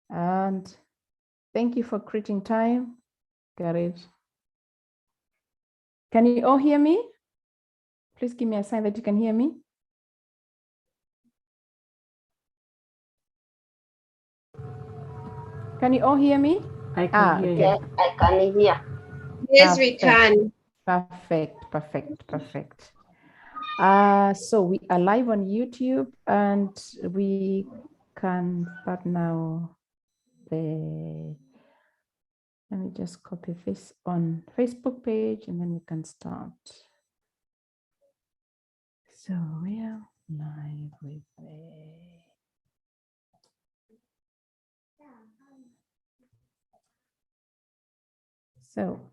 And thank you for creating time. Got it. Can you all hear me? Please give me a sign that you can hear me. Can you all hear me? I can hear you. Yes, I can hear. Yes, we can. Perfect, perfect, perfect. So we are live on YouTube and we can start now. Let me just copy this on Facebook page and then we can start. So we are live with so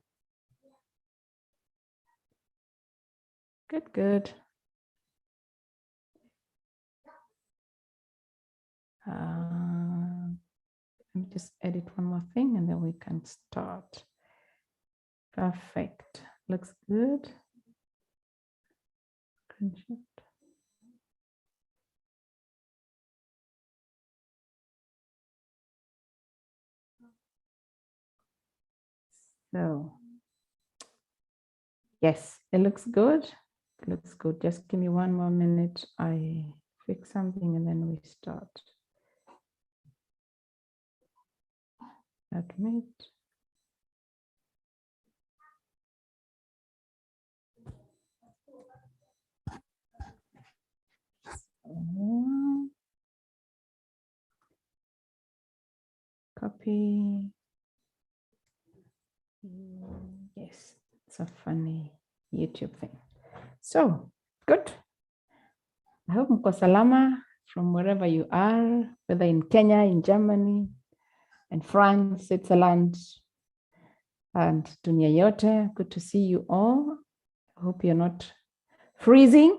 good. Let me just edit one more thing and then we can start. Perfect. Looks good. Screenshot. So, yes, it looks good. It looks good. Just give me one more minute. I fix something and then we start. Admit. Copy. Yes, it's a funny YouTube thing. So, good. I hope mko salama from wherever you are, whether in Kenya, in Germany, in France, Switzerland, and dunia yote. Good to see you all. I hope you're not freezing.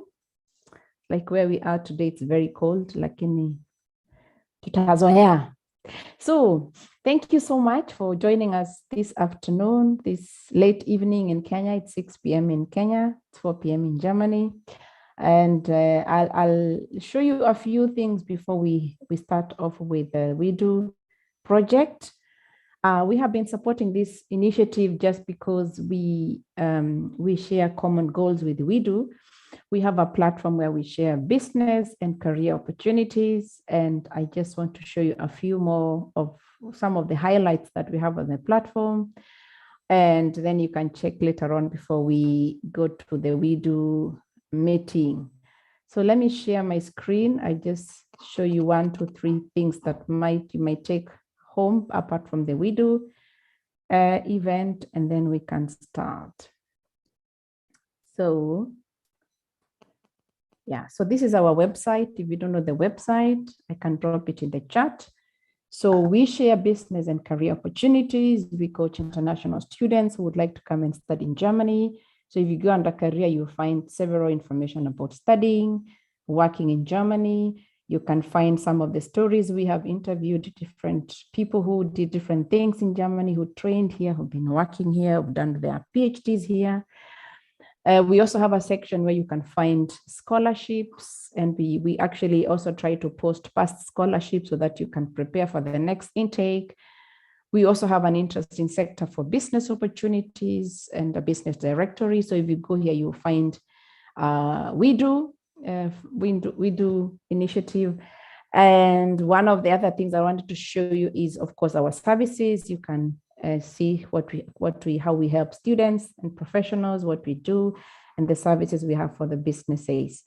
Like where we are today, it's very cold, lakini tutazoea. So thank you so much for joining us this afternoon, this late evening in Kenya. It's 6 p.m. in Kenya, it's 4 p.m. in Germany. And I'll show you a few things before we start off with the WIDU project. We have been supporting this initiative just because we share common goals with WIDU. We have a platform where we share business and career opportunities. And I just want to show you a few more of some of the highlights that we have on the platform. And then you can check later on before we go to the WIDU meeting. So let me share my screen. I just show you 1, 2, 3 things that you might take home apart from the WIDU event, and then we can start. So yeah, so this is our website. If you don't know the website, I can drop it in the chat. So we share business and career opportunities. We coach international students who would like to come and study in Germany. So if you go under career, you'll find several information about studying, working in Germany. You can find some of the stories. We have interviewed different people who did different things in Germany, who trained here, who've been working here, who've done their PhDs here. We also have a section where you can find scholarships, and we actually also try to post past scholarships so that you can prepare for the next intake. We also have an interesting sector for business opportunities and a business directory. So if you go here, you'll find WIDU initiative. And one of the other things I wanted to show you is, of course, our services. You can see how we help students and professionals, what we do, and the services we have for the businesses.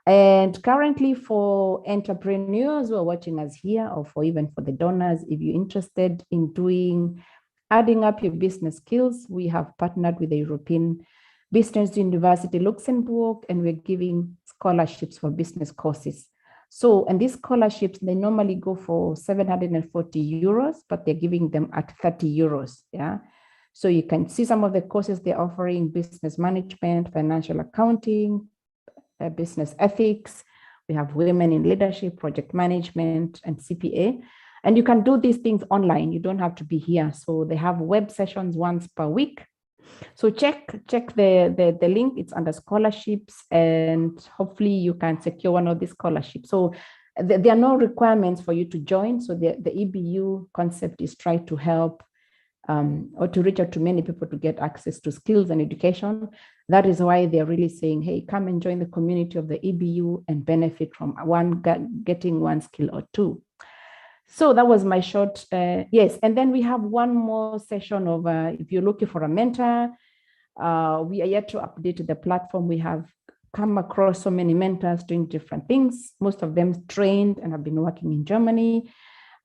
And currently for entrepreneurs who are watching us here, or even for the donors, if you're interested in adding up your business skills, we have partnered with the European Business University Luxembourg, and we're giving scholarships for business courses. So, and these scholarships, they normally go for 740 euros, but they're giving them at 30 euros. Yeah. So you can see some of the courses they're offering: business management, financial accounting, business ethics. We have women in leadership, project management, and CPA. And you can do these things online. You don't have to be here. So they have web sessions once per week. So check the link. It's under scholarships, and hopefully you can secure one of these scholarships. So there are no requirements for you to join. So the EBU concept is try to help or to reach out to many people to get access to skills and education. That is why they're really saying, hey, come and join the community of the EBU and benefit from getting one skill or two. So that was my short, yes. And then we have one more session of, if you're looking for a mentor, we are yet to update the platform. We have come across so many mentors doing different things, most of them trained and have been working in Germany.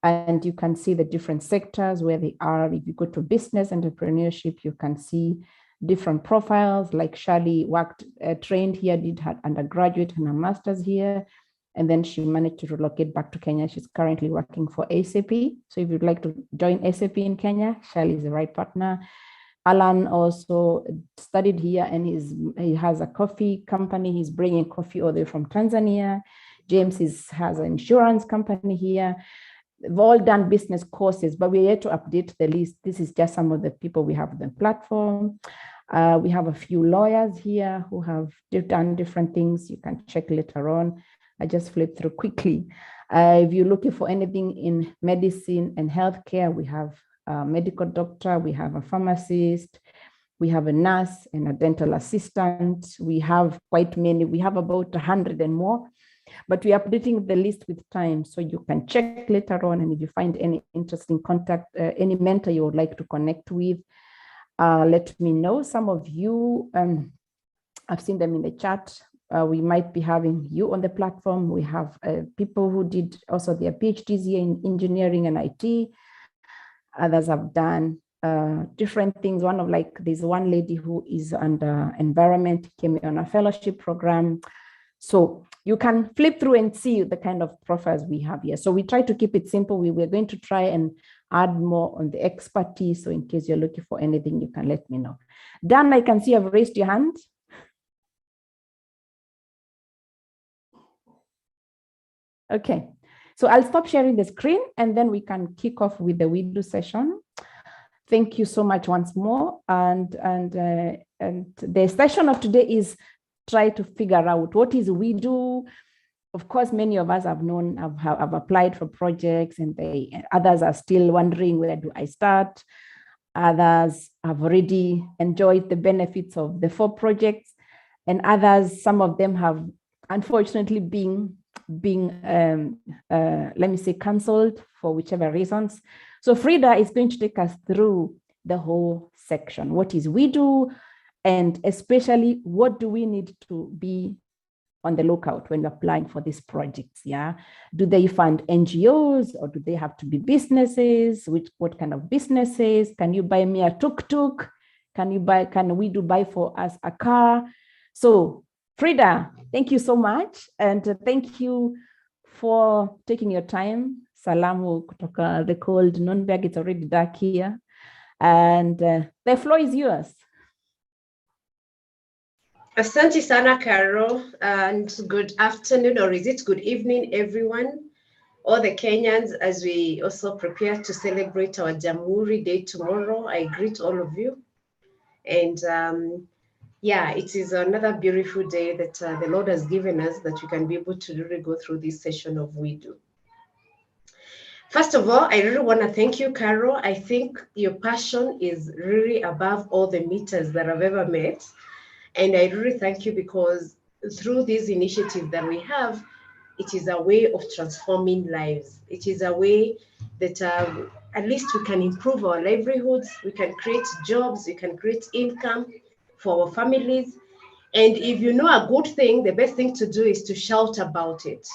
And you can see the different sectors where they are. If you go to business entrepreneurship, you can see different profiles, like Shali worked, trained here, did her undergraduate and her master's here. And then she managed to relocate back to Kenya. She's currently working for SAP. So if you'd like to join SAP in Kenya, Shali is the right partner. Alan also studied here and he has a coffee company. He's bringing coffee all the way from Tanzania. James has an insurance company here. They've all done business courses, but we're yet to update the list. This is just some of the people we have on the platform. We have a few lawyers here who have done different things. You can check later on. I just flipped through quickly. If you're looking for anything in medicine and healthcare, we have a medical doctor, we have a pharmacist, we have a nurse and a dental assistant. We have quite many. We have about 100 and more, but we're updating the list with time. So you can check later on. And if you find any interesting contact, any mentor you would like to connect with, let me know. Some of you, I've seen them in the chat. We might be having you on the platform. We have people who did also their PhDs here in engineering and IT. Others have done different things. There's one lady who is under environment, came on a fellowship program. So you can flip through and see the kind of profiles we have here. So we try to keep it simple. We're going to try and add more on the expertise. So in case you're looking for anything, you can let me know. Dan, I can see you've raised your hand. Okay, so I'll stop sharing the screen and then we can kick off with the WIDU session. Thank you so much once more. And the session of today is try to figure out what is WIDU. Of course, many of us have known, have applied for projects, and others are still wondering, where do I start? Others have already enjoyed the benefits of the 4 projects, and others, some of them have unfortunately been let me say, canceled for whichever reasons. So Frida is going to take us through the whole section. What is WIDU? And especially, what do we need to be on the lookout when we're applying for these projects? Yeah, do they fund NGOs or do they have to be businesses? What kind of businesses? Can you buy me a tuk-tuk? Can WIDU buy for us a car? So Frida, thank you so much. And thank you for taking your time. Salamu kutoka the cold Nürnberg. It's already dark here. And the floor is yours. Asante sana, Carol, and good afternoon, or is it good evening, everyone, all the Kenyans, as we also prepare to celebrate our Jamhuri Day tomorrow. I greet all of you. And yeah, it is another beautiful day that the Lord has given us, that we can be able to really go through this session of WIDU. First of all, I really want to thank you, Carol. I think your passion is really above all the meters that I've ever met. And I really thank you, because through this initiative that we have, it is a way of transforming lives. It is a way that at least we can improve our livelihoods, we can create jobs, we can create income for our families. And if you know a good thing, the best thing to do is to shout about it.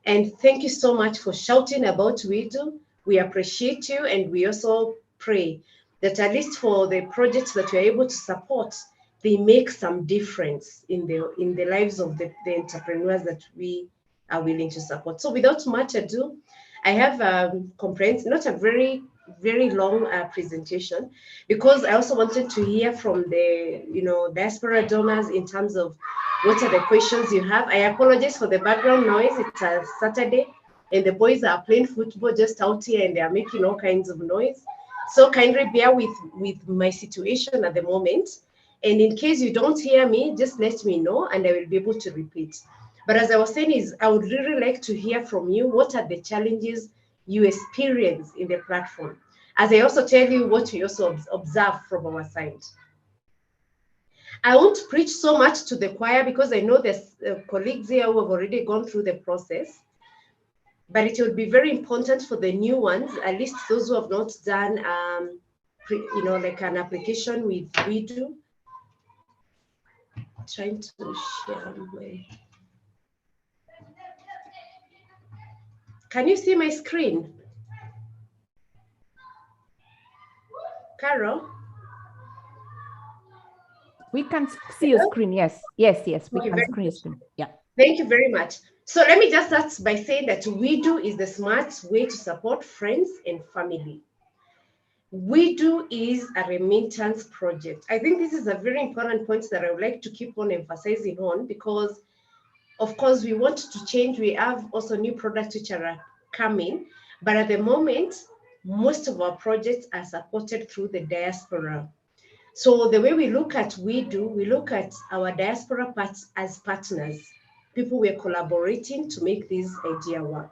And thank you so much for shouting about WIDU. We appreciate you, and we also pray that at least for the projects that you're able to support, they make some difference in the lives of the entrepreneurs that we are willing to support. So without much ado, I have not a very, very long presentation, because I also wanted to hear from the diaspora donors in terms of what are the questions you have. I apologize for the background noise. It's a Saturday and the boys are playing football just out here and they are making all kinds of noise. So kindly bear with my situation at the moment. And in case you don't hear me, just let me know and I will be able to repeat. But as I was saying is, I would really like to hear from you. What are the challenges you experience in the platform? As I also tell you what we also observe from our side. I won't preach so much to the choir because I know there's colleagues here who have already gone through the process. But it will be very important for the new ones, at least those who have not done, like an application with WIDU. Trying to share my. Can you see my screen? Carol? We can see your screen. Yes, yes, yes. We Okay, can screen your screen. Yeah. Thank you very much. So let me just start by saying that WIDU is the smart way to support friends and family. WIDU is a remittance project. I think this is a very important point that I would like to keep on emphasizing on because, of course, we want to change. We have also new products which are coming, but at the moment, most of our projects are supported through the diaspora. So the way we look at WIDU, we look at our diaspora as partners, people we're collaborating to make this idea work.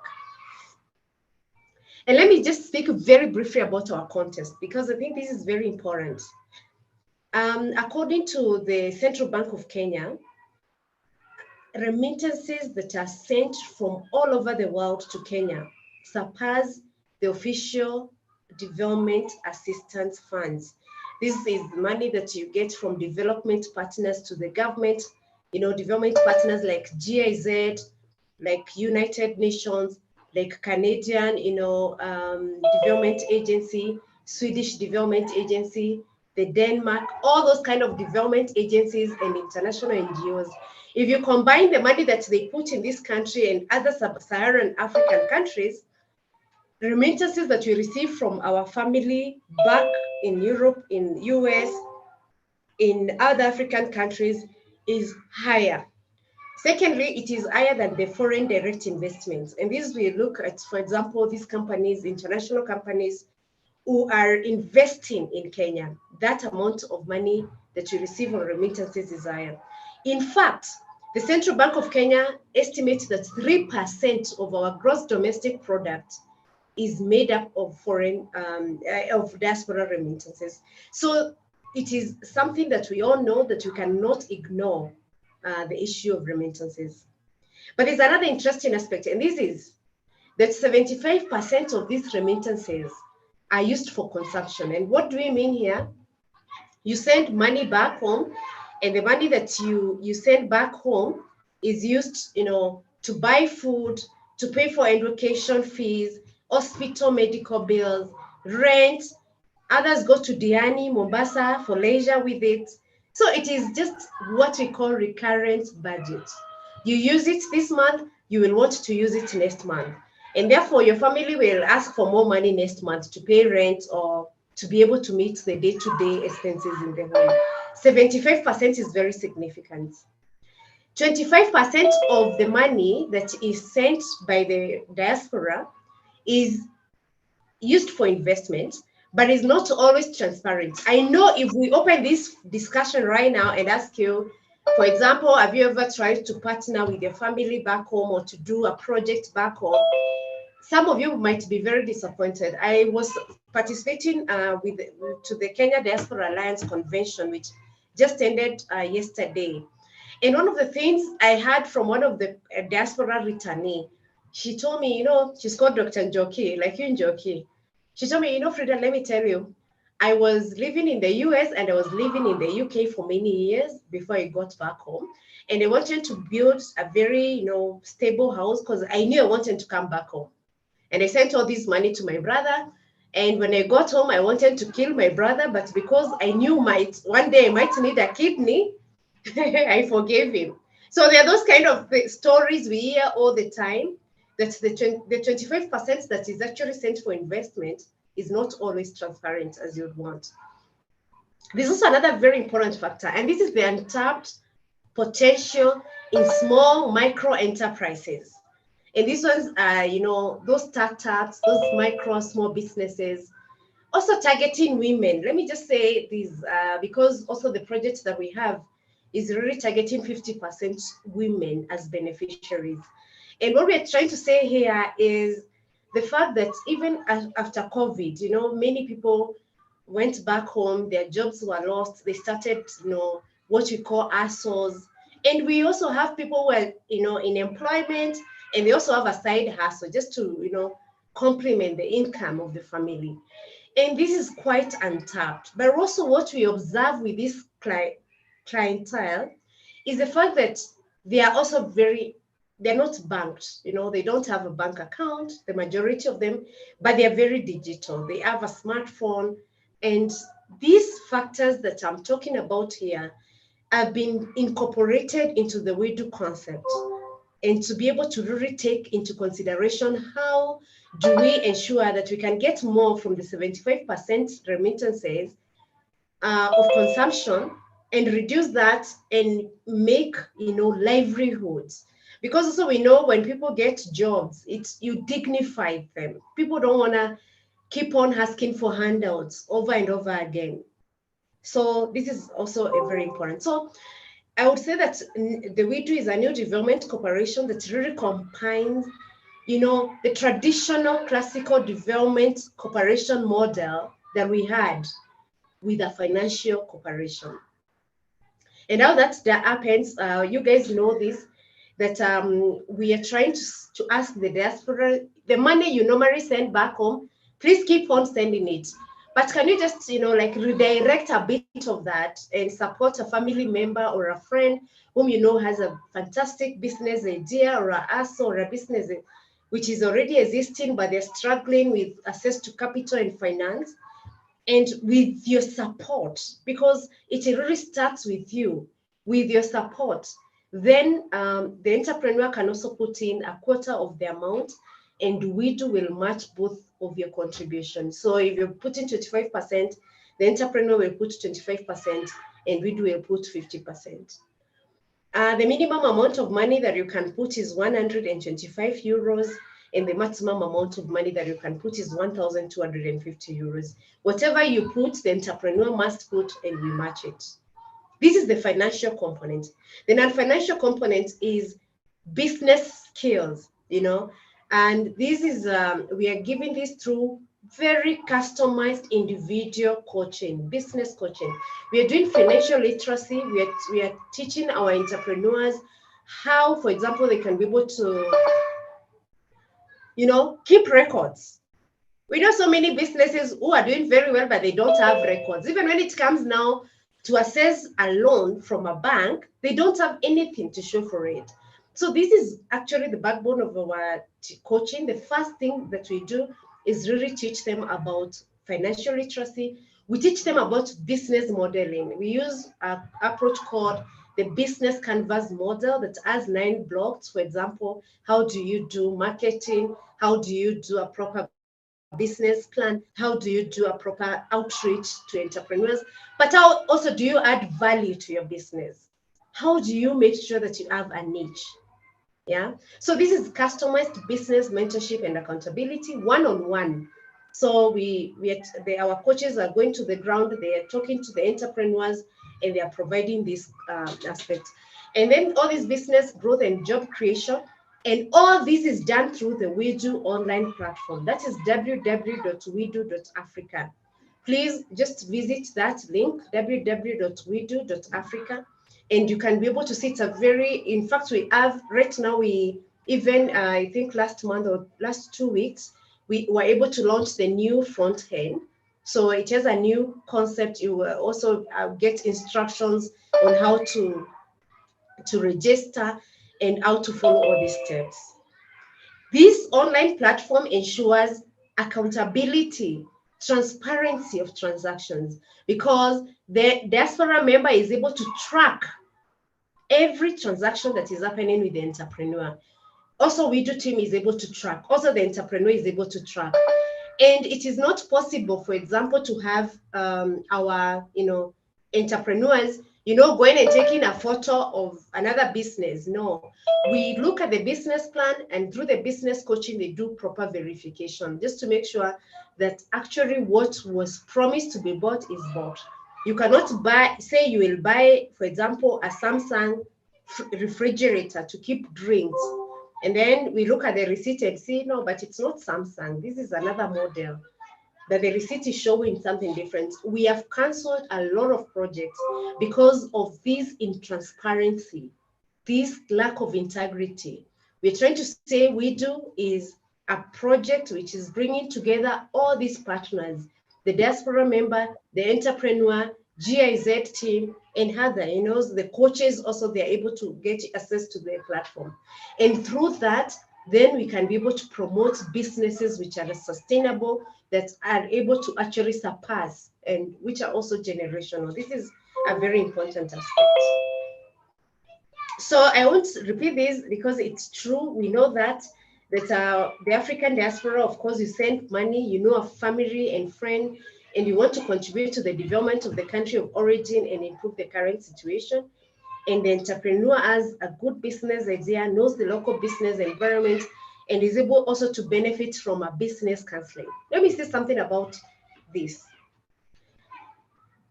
And let me just speak very briefly about our contest, because I think this is very important. According to the Central Bank of Kenya, remittances that are sent from all over the world to Kenya surpass the official development assistance funds. This is money that you get from development partners to the government, development partners like GIZ, like United Nations, like Canadian, development agency, Swedish development agency, the Denmark, all those kind of development agencies and international NGOs. If you combine the money that they put in this country and other sub-Saharan African countries, the remittances that we receive from our family back in Europe, in US, in other African countries is higher. Secondly, it is higher than the foreign direct investments. And this we look at, for example, these companies, international companies who are investing in Kenya. That amount of money that you receive on remittances is higher. In fact, the Central Bank of Kenya estimates that 3% of our gross domestic product is made up of foreign, of diaspora remittances. So it is something that we all know that you cannot ignore. The issue of remittances. But there's another interesting aspect, and this is that 75% of these remittances are used for consumption. And what do we mean here? You send money back home, and the money that you send back home is used, to buy food, to pay for education fees, hospital medical bills, rent. Others go to Diani, Mombasa for leisure with it. So it is just what we call recurrent budget. You use it this month, you will want to use it next month. And therefore, your family will ask for more money next month to pay rent or to be able to meet the day-to-day expenses in the home. 75% is very significant. 25% of the money that is sent by the diaspora is used for investment, but is not always transparent. I know if we open this discussion right now and ask you, for example, have you ever tried to partner with your family back home or to do a project back home? Some of you might be very disappointed. I was participating to the Kenya Diaspora Alliance Convention, which just ended yesterday. And one of the things I heard from one of the diaspora returnee, she told me, she's called Dr. Njoki, like you Njoki. She told me, Frida, let me tell you, I was living in the US and I was living in the UK for many years before I got back home. And I wanted to build a very, stable house because I knew I wanted to come back home. And I sent all this money to my brother. And when I got home, I wanted to kill my brother, but because I knew one day I might need a kidney, I forgave him. So there are those kind of stories we hear all the time, that the 25% that is actually sent for investment is not always transparent as you'd want. There's also another very important factor, and this is the untapped potential in small micro enterprises. And these ones are, those startups, those micro small businesses, also targeting women. Let me just say this, because also the projects that we have is really targeting 50% women as beneficiaries. And what we're trying to say here is the fact that even after COVID, many people went back home, their jobs were lost, they started, what we call ASOs. And we also have people who are, in employment, and they also have a side hustle just to, complement the income of the family. And this is quite untapped. But also what we observe with this clientele is the fact that they are also they're not banked, they don't have a bank account, the majority of them, but they are very digital. They have a smartphone. And these factors that I'm talking about here have been incorporated into the WIDU concept, and to be able to really take into consideration how do we ensure that we can get more from the 75% remittances of consumption, and reduce that and make livelihoods. Because also we know when people get jobs, you dignify them. People don't want to keep on asking for handouts over and over again. So this is also a very important. So I would say that the WIDU is a new development corporation that really combines, the traditional classical development corporation model that we had with a financial corporation. And now that happens, you guys know this, that we are trying to ask the diaspora, the money you normally send back home, please keep on sending it. But can you just, redirect a bit of that and support a family member or a friend whom has a fantastic business idea, or a ASO, or a business which is already existing, but they're struggling with access to capital and finance? And with your support, because it really starts with you, with your support, then the entrepreneur can also put in a quarter of the amount, and WIDU will match both of your contributions. So if you put in 25%, the entrepreneur will put 25%, and WIDU will put 50%. The minimum amount of money that you can put is 125 euros, and the maximum amount of money that you can put is 1,250 euros. Whatever you put, the entrepreneur must put, and we match it. This is the financial component. The non-financial component is business skills, and this is, we are giving this through very customized individual coaching, business coaching. We are doing financial literacy. We are teaching our entrepreneurs how, for example, they can be able to keep records. We know so many businesses who are doing very well, but they don't have records. Even when it comes now to assess a loan from a bank, they don't have anything to show for it. So this is actually the backbone of our coaching. The first thing that we do is really teach them about financial literacy. We teach them about business modeling. We use an approach called the business canvas model that has 9 blocks. For example, how do you do marketing? How do you do a proper business plan? How do you do a proper outreach to entrepreneurs? But how also do you add value to your business? How do you make sure that you have a niche? Yeah. So this is customized business mentorship and accountability, one-on-one. So our coaches are going to the ground, they are talking to the entrepreneurs, and they are providing this aspect. And then all this business growth and job creation, and all this is done through the WIDU online platform. That is www.WIDU.Africa. Please just visit that link, www.WIDU.Africa, and you can be able to see it's in fact, we have right now, I think last month or last 2 weeks, we were able to launch the new front end. So it has a new concept. You will also get instructions on how to register and how to follow all these steps. This online platform ensures accountability, transparency of transactions, because the diaspora member is able to track every transaction that is happening with the entrepreneur. Also, WIDU team is able to track. Also, the entrepreneur is able to track. And it is not possible, for example, to have our, entrepreneurs, going and taking a photo of another business. No, we look at the business plan, and through the business coaching, they do proper verification just to make sure that actually what was promised to be bought is bought. You cannot buy, say you will buy, for example, a Samsung refrigerator to keep drinks. And then we look at the receipt and see, no, but it's not Samsung. This is another model. That the receipt is showing something different. We have cancelled a lot of projects because of this intransparency, this lack of integrity. We're trying to say WIDU is a project which is bringing together all these partners, the diaspora member, the entrepreneur, GIZ team, and other, the coaches also, they're able to get access to their platform. And through that, then we can be able to promote businesses which are sustainable, that are able to actually surpass, and which are also generational. This is a very important aspect. So I won't repeat this because it's true. We know that the African diaspora, of course, you send money, you know, a family and friend, and you want to contribute to the development of the country of origin and improve the current situation. And the entrepreneur has a good business idea, knows the local business environment, and is able also to benefit from a business counseling. Let me say something about this.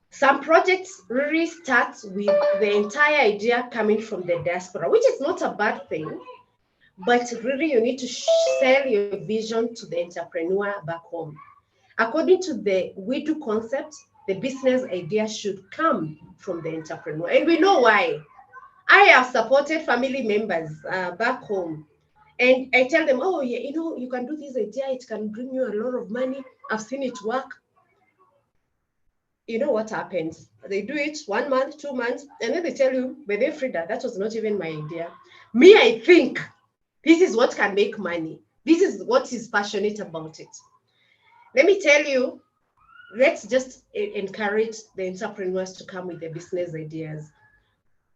Some projects really start with the entire idea coming from the diaspora, which is not a bad thing, but really you need to sell your vision to the entrepreneur back home. According to the WIDU concept, the business idea should come from the entrepreneur. And we know why. I have supported family members back home. And I tell them, oh, yeah, you can do this idea. It can bring you a lot of money. I've seen it work. You know what happens? They do it 1 month, 2 months, and then they tell you, but then Frida, that was not even my idea. Me, I think this is what can make money. This is what is passionate about it. Let me tell you, let's just encourage the entrepreneurs to come with their business ideas.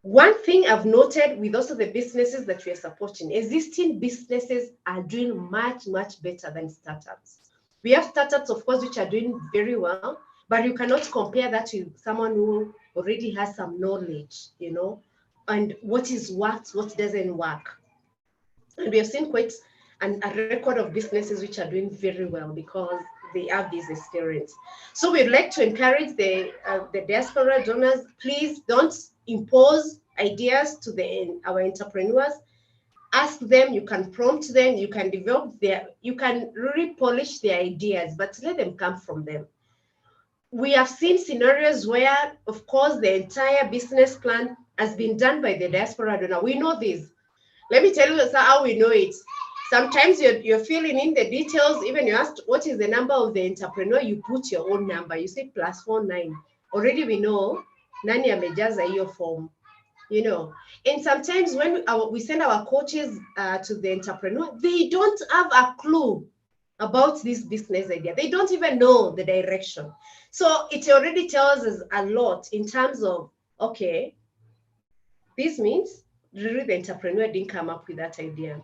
One thing I've noted with also the businesses that we are supporting, existing businesses are doing much, much better than startups. We have startups, of course, which are doing very well, but you cannot compare that with someone who already has some knowledge, and what is what doesn't work. And we have seen quite a record of businesses which are doing very well because they have this experience. So we'd like to encourage the diaspora donors, please don't impose ideas to our entrepreneurs. Ask them, you can prompt them, you can you can really polish their ideas, but let them come from them. We have seen scenarios where, of course, the entire business plan has been done by the diaspora donor. We know this. Let me tell you how we know it. Sometimes you're filling in the details, even you asked what is the number of the entrepreneur, you put your own number, you say +49. Already we know, nani amejaza hiyo form, And sometimes when we send our coaches to the entrepreneur, they don't have a clue about this business idea. They don't even know the direction. So it already tells us a lot in terms of, okay, this means really the entrepreneur didn't come up with that idea.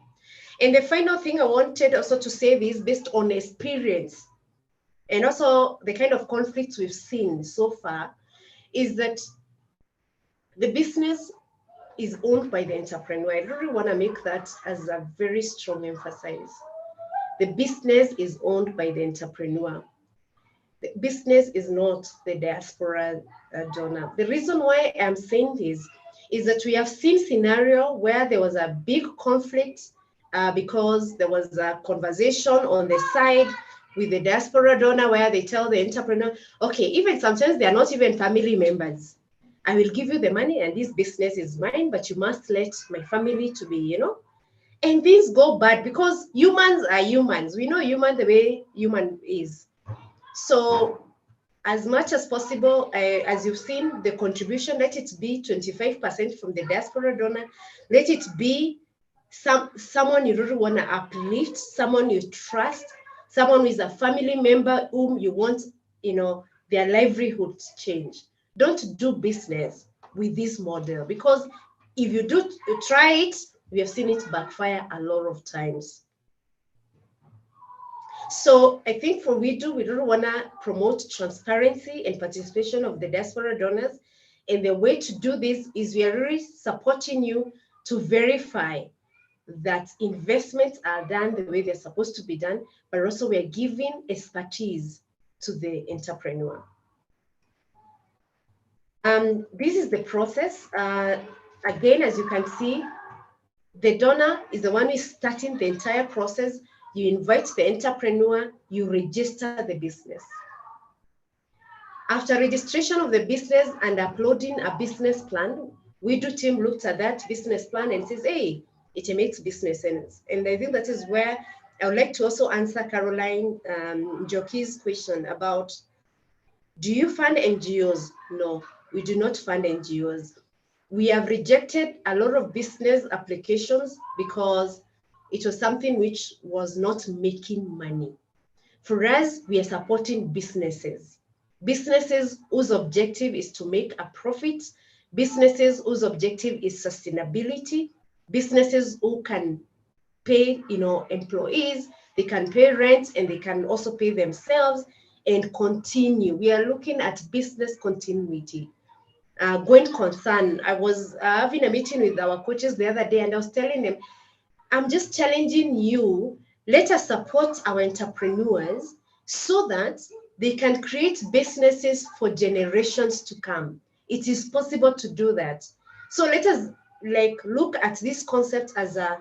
And the final thing I wanted also to say is based on experience and also the kind of conflicts we've seen so far is that the business is owned by the entrepreneur. I really want to make that as a very strong emphasis. The business is owned by the entrepreneur. The business is not the diaspora donor. The reason why I'm saying this is that we have seen scenario where there was a big conflict because there was a conversation on the side with the diaspora donor where they tell the entrepreneur, okay, even sometimes they are not even family members. I will give you the money and this business is mine, but you must let my family to be, And things go bad because humans are humans. We know human the way human is. So as much as possible, as you've seen, the contribution, let it be 25% from the diaspora donor. Let it be someone you really want to uplift, someone you trust, someone who is a family member whom you want, their livelihood to change. Don't do business with this model because if you do try it, we have seen it backfire a lot of times. So I think for WIDU, we really want to promote transparency and participation of the diaspora donors. And the way to do this is we are really supporting you to verify that investments are done the way they're supposed to be done, but also we are giving expertise to the entrepreneur. This is the process. Again, as you can see, the donor is the one who is starting the entire process. You invite the entrepreneur, you register the business. After registration of the business and uploading a business plan, WIDU team looked at that business plan and says, hey, it makes business sense. And I think that is where I would like to also answer Caroline Joki's question about, do you fund NGOs? No, we do not fund NGOs. We have rejected a lot of business applications because it was something which was not making money. For us, we are supporting businesses. Businesses whose objective is to make a profit, businesses whose objective is sustainability, businesses who can pay, employees, they can pay rent, and they can also pay themselves and continue. We are looking at business continuity. Going concern. I was having a meeting with our coaches the other day, and I was telling them, I'm just challenging you, let us support our entrepreneurs so that they can create businesses for generations to come. It is possible to do that. So let us look at this concept as a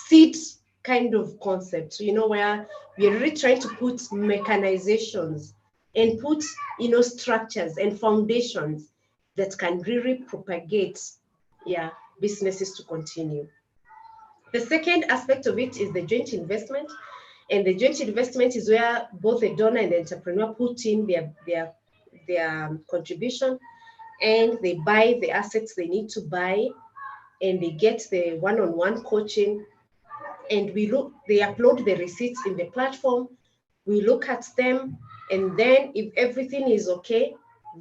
seed kind of concept, where we're really trying to put mechanizations and put, structures and foundations that can really propagate, businesses to continue. The second aspect of it is the joint investment. And the joint investment is where both the donor and the entrepreneur put in their contribution, and they buy the assets they need to buy, and they get the one-on-one coaching. And they upload the receipts in the platform. We look at them, and then if everything is okay,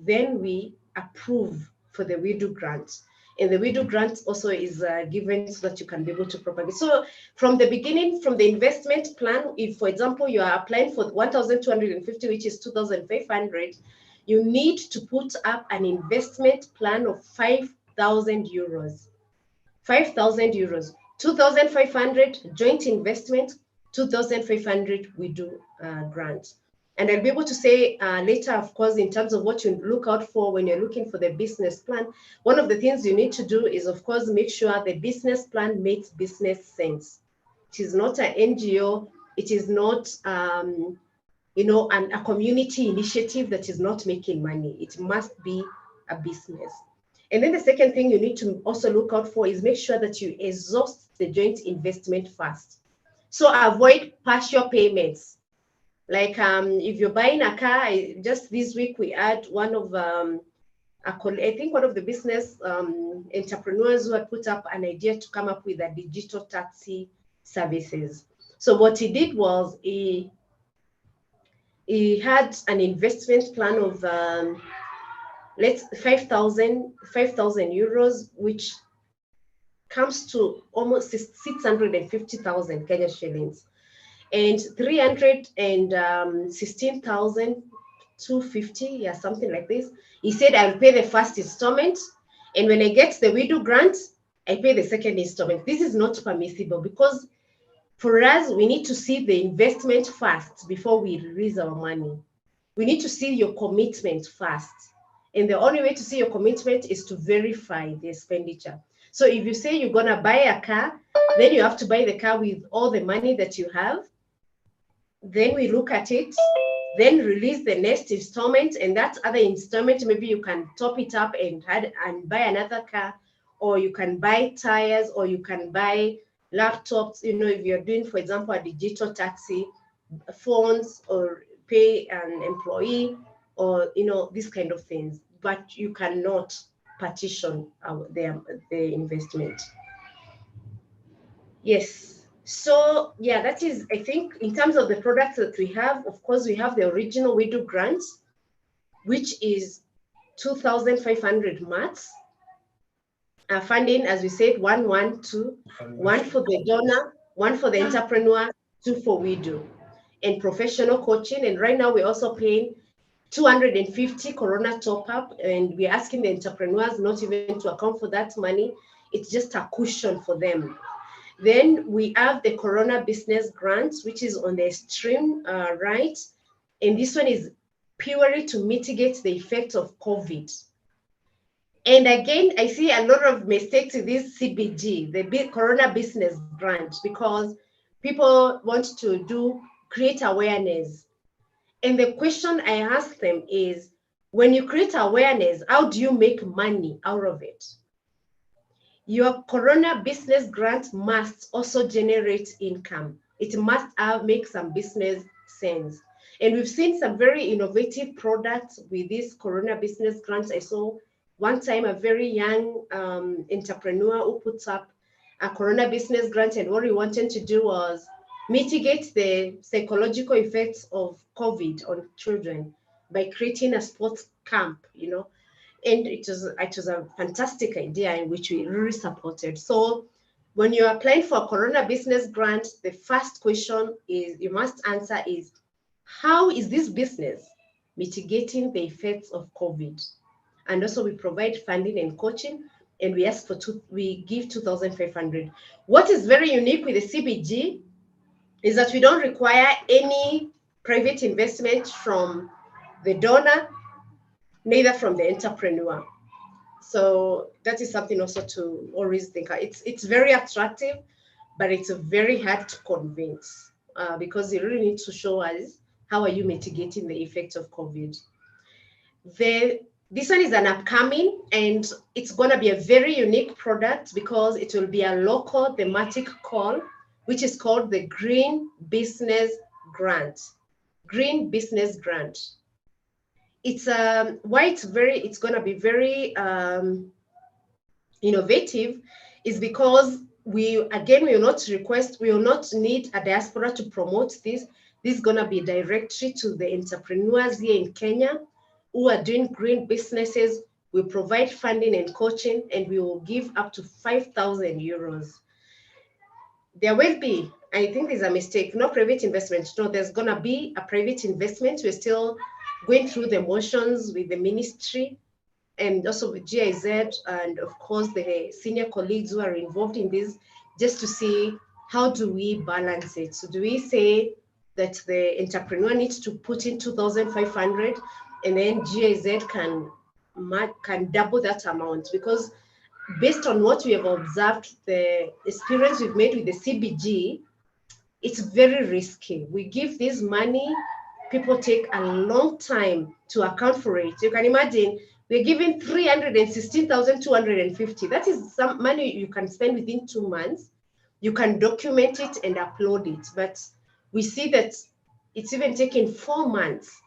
then we approve for the WIDU grant. And the WIDU grant also is given so that you can be able to propagate. So from the beginning, from the investment plan, if, for example, you are applying for 1,250, which is 2,500, you need to put up an investment plan of 5,000 euros. 5,000 euros, 2,500 joint investment, 2,500 WIDU grant. And I'll be able to say later, of course, in terms of what you look out for when you're looking for the business plan. One of the things you need to do is, of course, make sure the business plan makes business sense. It is not an NGO. It is not, a community initiative that is not making money. It must be a business. And then the second thing you need to also look out for is make sure that you exhaust the joint investment first. So avoid partial payments. Like if you're buying a car, just this week we had one of, I think one of the business entrepreneurs who had put up an idea to come up with a digital taxi services. So what he did was he had an investment plan of 5,000 euros, which comes to almost 650,000 Kenya shillings, and 316,250, something like this. He said, I'll pay the first installment, and when I get the WIDU grant, I pay the second installment. This is not permissible, because for us, we need to see the investment first before we release our money. We need to see your commitment first. And the only way to see your commitment is to verify the expenditure. So if you say you're going to buy a car, then you have to buy the car with all the money that you have. Then we look at it, then release the next installment, and that other installment, maybe you can top it up and buy another car, or you can buy tires, or you can buy laptops, if you're doing, for example, a digital taxi, phones, or pay an employee, or these kind of things. But you cannot partition the investment. Yes. So that is, I think, in terms of the products that we have. Of course, we have the original WIDU grants, which is 2,500 mats. Funding, as we said, 1, 1, 2, 1 for the donor, 1 for the entrepreneur, 2 for WIDU, and professional coaching. And right now we're also paying 250 Corona top up, and we're asking the entrepreneurs not even to account for that money. It's just a cushion for them. Then we have the Corona Business Grants, which is on the extreme right. And this one is purely to mitigate the effects of COVID. And again, I see a lot of mistakes in this CBG, the big Corona Business Grant, because people want to create awareness. And the question I ask them is, when you create awareness, how do you make money out of it? Your Corona Business Grant must also generate income. It must make some business sense. And we've seen some very innovative products with this Corona Business Grants. I saw one time a very young entrepreneur who puts up a Corona Business Grant, and what he wanted to do was mitigate the psychological effects of COVID on children by creating a sports camp, and it was a fantastic idea in which we really supported. So when you're applying for a Corona Business Grant, the first question is you must answer is, how is this business mitigating the effects of COVID? And also we provide funding and coaching, and we give 2,500. What is very unique with the CBG is that we don't require any private investment from the donor, neither from the entrepreneur. So that is something also to always think. It's very attractive, but it's very hard to convince because you really need to show us how are you mitigating the effects of COVID. This one is an upcoming, and it's going to be a very unique product because it will be a local thematic call, which is called the Green Business Grant. Green Business Grant. It's why it's going to be very innovative is because we will not need a diaspora to promote this. This is going to be directly to the entrepreneurs here in Kenya who are doing green businesses. We provide funding and coaching, and we will give up to 5,000 euros. There will be, I think there's a mistake, no private investment. No, there's going to be a private investment. We're still going through the motions with the ministry and also with GIZ and of course the senior colleagues who are involved in this, just to see how do we balance it. So do we say that the entrepreneur needs to put in 2,500 and then GIZ can double that amount? Because based on what we have observed, the experience we've made with the CBG, it's very risky. We give this money, people take a long time to account for it. You can imagine we're giving 316,250. That is some money you can spend within 2 months. You can document it and upload it. But we see that it's even taking 4 months,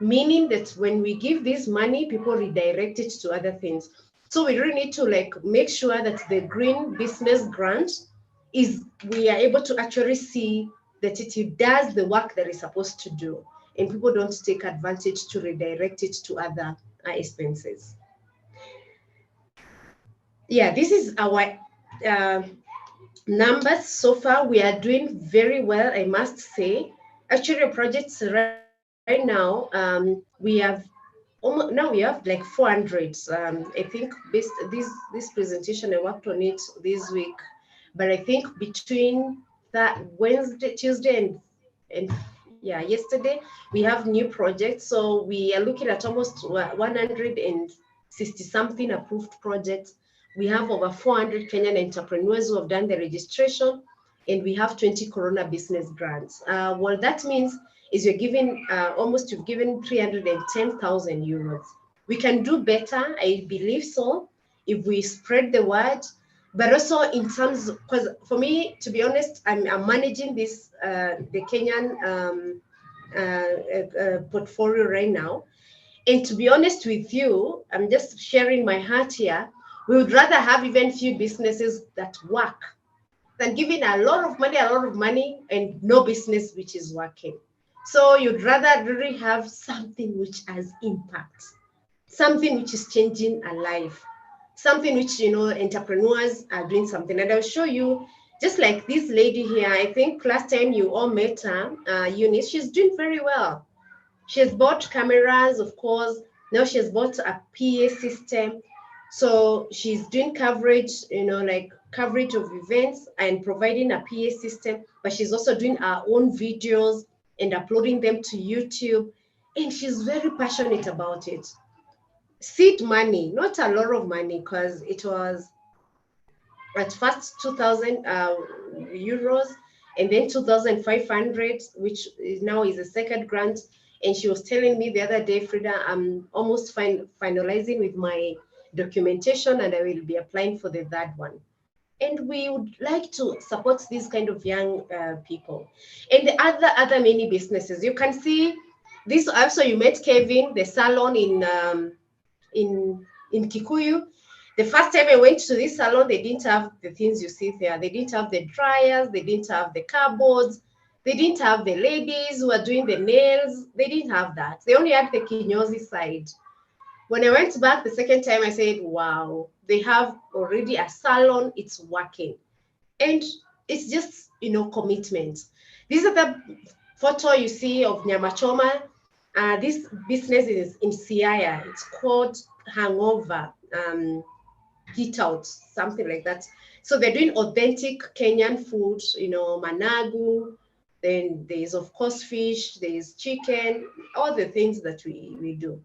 meaning that when we give this money, people redirect it to other things. So we really need to make sure that the Green Business Grant we are able to actually see that it does the work that it's supposed to do, and people don't take advantage to redirect it to other expenses. Yeah, this is our numbers so far. We are doing very well, I must say. Actually, projects right now, we have like 400. I think based this presentation, I worked on it this week, but I think between that Wednesday, Tuesday, and yesterday, we have new projects. So we are looking at almost 160 something approved projects. We have over 400 Kenyan entrepreneurs who have done the registration, and we have 20 Corona Business Grants. What that means is you've given 310,000 euros. We can do better, I believe so, if we spread the word, but also in terms, because for me, to be honest, I'm managing this, the Kenyan portfolio right now. And to be honest with you, I'm just sharing my heart here. We would rather have even few businesses that work than giving a lot of money and no business which is working. So you'd rather really have something which has impact, something which is changing a life, something which, entrepreneurs are doing something. And I'll show you, just like this lady here, I think last time you all met her, Eunice, she's doing very well. She has bought cameras, of course. Now she has bought a PA system. So she's doing coverage, coverage of events and providing a PA system, but she's also doing her own videos and uploading them to YouTube. And she's very passionate about it. seed money, not a lot of money, because it was at first 2,000 euros, and then 2,500, which is now is a second grant. And she was telling me the other day, Frida, I'm almost finalizing with my documentation, and I will be applying for the third one. And we would like to support these kind of young people. And the other many businesses. You can see this also. You met Kevin, the salon in Kikuyu. The first time I went to this salon, they didn't have the things you see there. They didn't have the dryers, they didn't have the cupboards, they didn't have the ladies who are doing the nails. They didn't have that. They only had the kinyozi side. When I went back the second time, I said, wow, they have already a salon, it's working. And it's just, commitment. This is the photo you see of Nyamachoma. This business is in Siaya. It's called Hangover, Heat Out, something like that. So they're doing authentic Kenyan food, managu. Then there's, of course, fish, there's chicken, all the things that we do.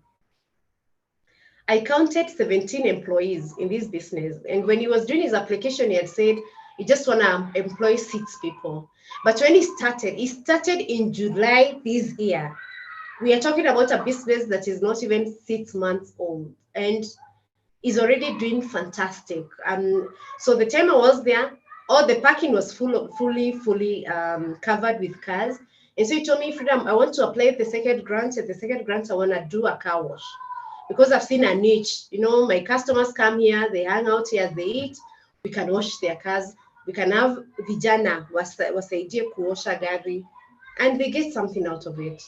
I counted 17 employees in this business. And when he was doing his application, he had said, he just want to employ 6 people. But when he started in July this year. We are talking about a business that is not even 6 months old and is already doing fantastic. So the time I was there, all the parking was fully covered with cars. And so he told me, Freedom, I want to apply the second grant. At the second grant, I want to do a car wash. Because I've seen a niche, my customers come here, they hang out here, they eat, we can wash their cars, we can have vijana wasaidie kuosha gari, and they get something out of it.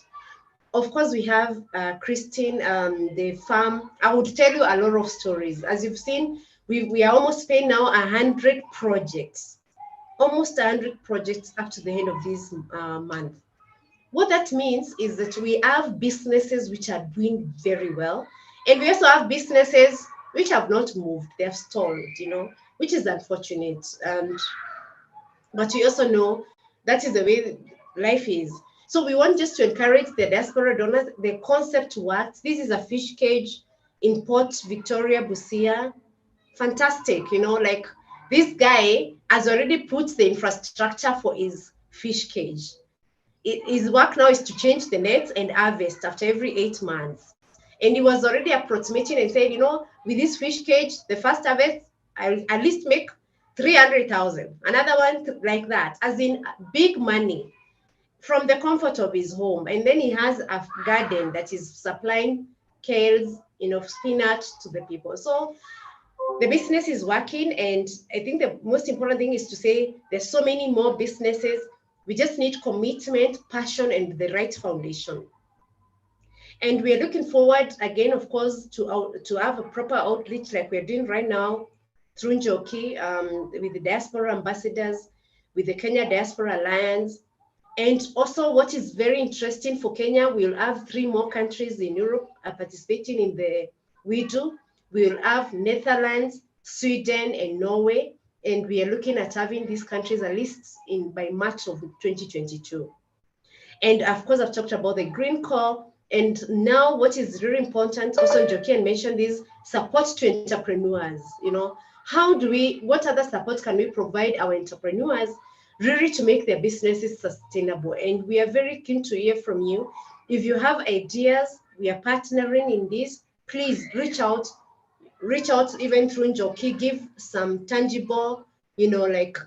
Of course, we have Christine, the farm. I would tell you a lot of stories. As you've seen, we are almost paying now 100 projects, almost 100 projects up to the end of this month. What that means is that we have businesses which are doing very well. And we also have businesses which have not moved, they have stalled, which is unfortunate. But we also know that is the way life is. So we want just to encourage the diaspora donors. The concept works. This is a fish cage in Port Victoria, Busia. Fantastic, like this guy has already put the infrastructure for his fish cage. His work now is to change the nets and harvest after every 8 months. And he was already approximating and said, with this fish cage, the first harvest, I'll at least make 300,000. Another one like that, as in big money from the comfort of his home. And then he has a garden that is supplying kales, spinach to the people. So the business is working. And I think the most important thing is to say there's so many more businesses. We just need commitment, passion, and the right foundation. And we're looking forward, again, of course, to have a proper outreach like we're doing right now through Njoki, with the diaspora ambassadors, with the Kenya Diaspora Alliance. And also what is very interesting for Kenya, we'll have 3 more countries in Europe participating in the WIDU. We'll have Netherlands, Sweden, and Norway. And we are looking at having these countries at least by March of 2022. And of course, I've talked about the Green Core. And now what is really important, also Njoki mentioned, is support to entrepreneurs. What other support can we provide our entrepreneurs really to make their businesses sustainable? And we are very keen to hear from you. If you have ideas, we are partnering in this. Please reach out even through Njoki, give some tangible, like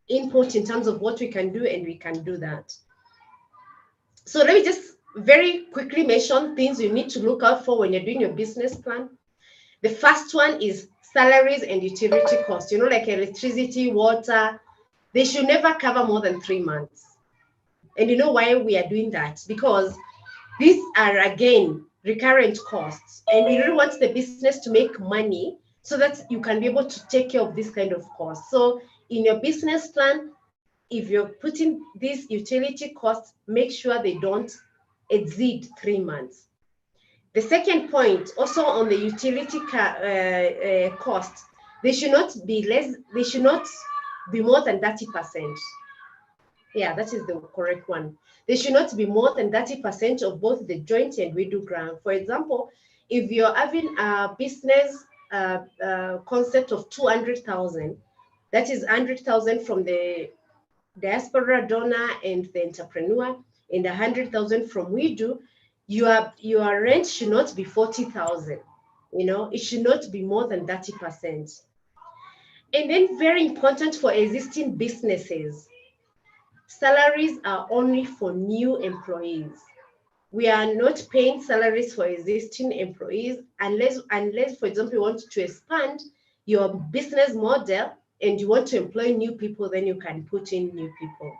input in terms of what we can do, and we can do that. So let me just very quickly mention things you need to look out for when you're doing your business plan. The first one is salaries and utility costs, like electricity, water. They should never cover more than 3 months. And you know why we are doing that? Because these are, again, recurrent costs. And we really want the business to make money so that you can be able to take care of this kind of costs. So in your business plan, if you're putting these utility costs, make sure they don't exceed 3 months. The second point, also on the utility cost, they should not be more than 30%. Yeah, that is the correct one. They should not be more than 30% of both the joint and WIDU grant. For example, if you're having a business concept of 200,000, that is 100,000 from the diaspora donor and the entrepreneur, and 100,000 from WIDU, your rent should not be 40,000. You know, it should not be more than 30%. And then very important for existing businesses, salaries are only for new employees. We are not paying salaries for existing employees unless, for example, you want to expand your business model and you want to employ new people, then you can put in new people.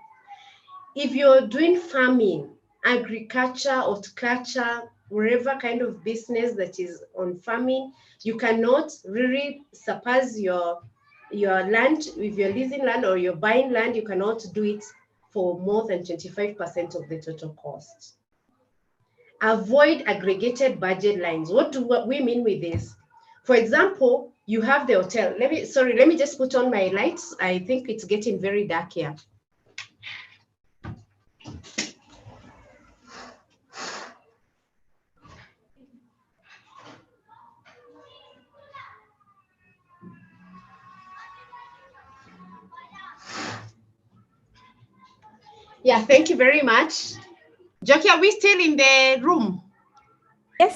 If you're doing farming, agriculture, horticulture, whatever kind of business that is on farming, you cannot really surpass your land. If you're leasing land or you're buying land, you cannot do it for more than 25% of the total cost. Avoid aggregated budget lines. What do we mean with this? For example, you have the hotel. Let me just put on my lights. I think it's getting very dark here. Yeah, thank you very much. Jackie, are we still in the room?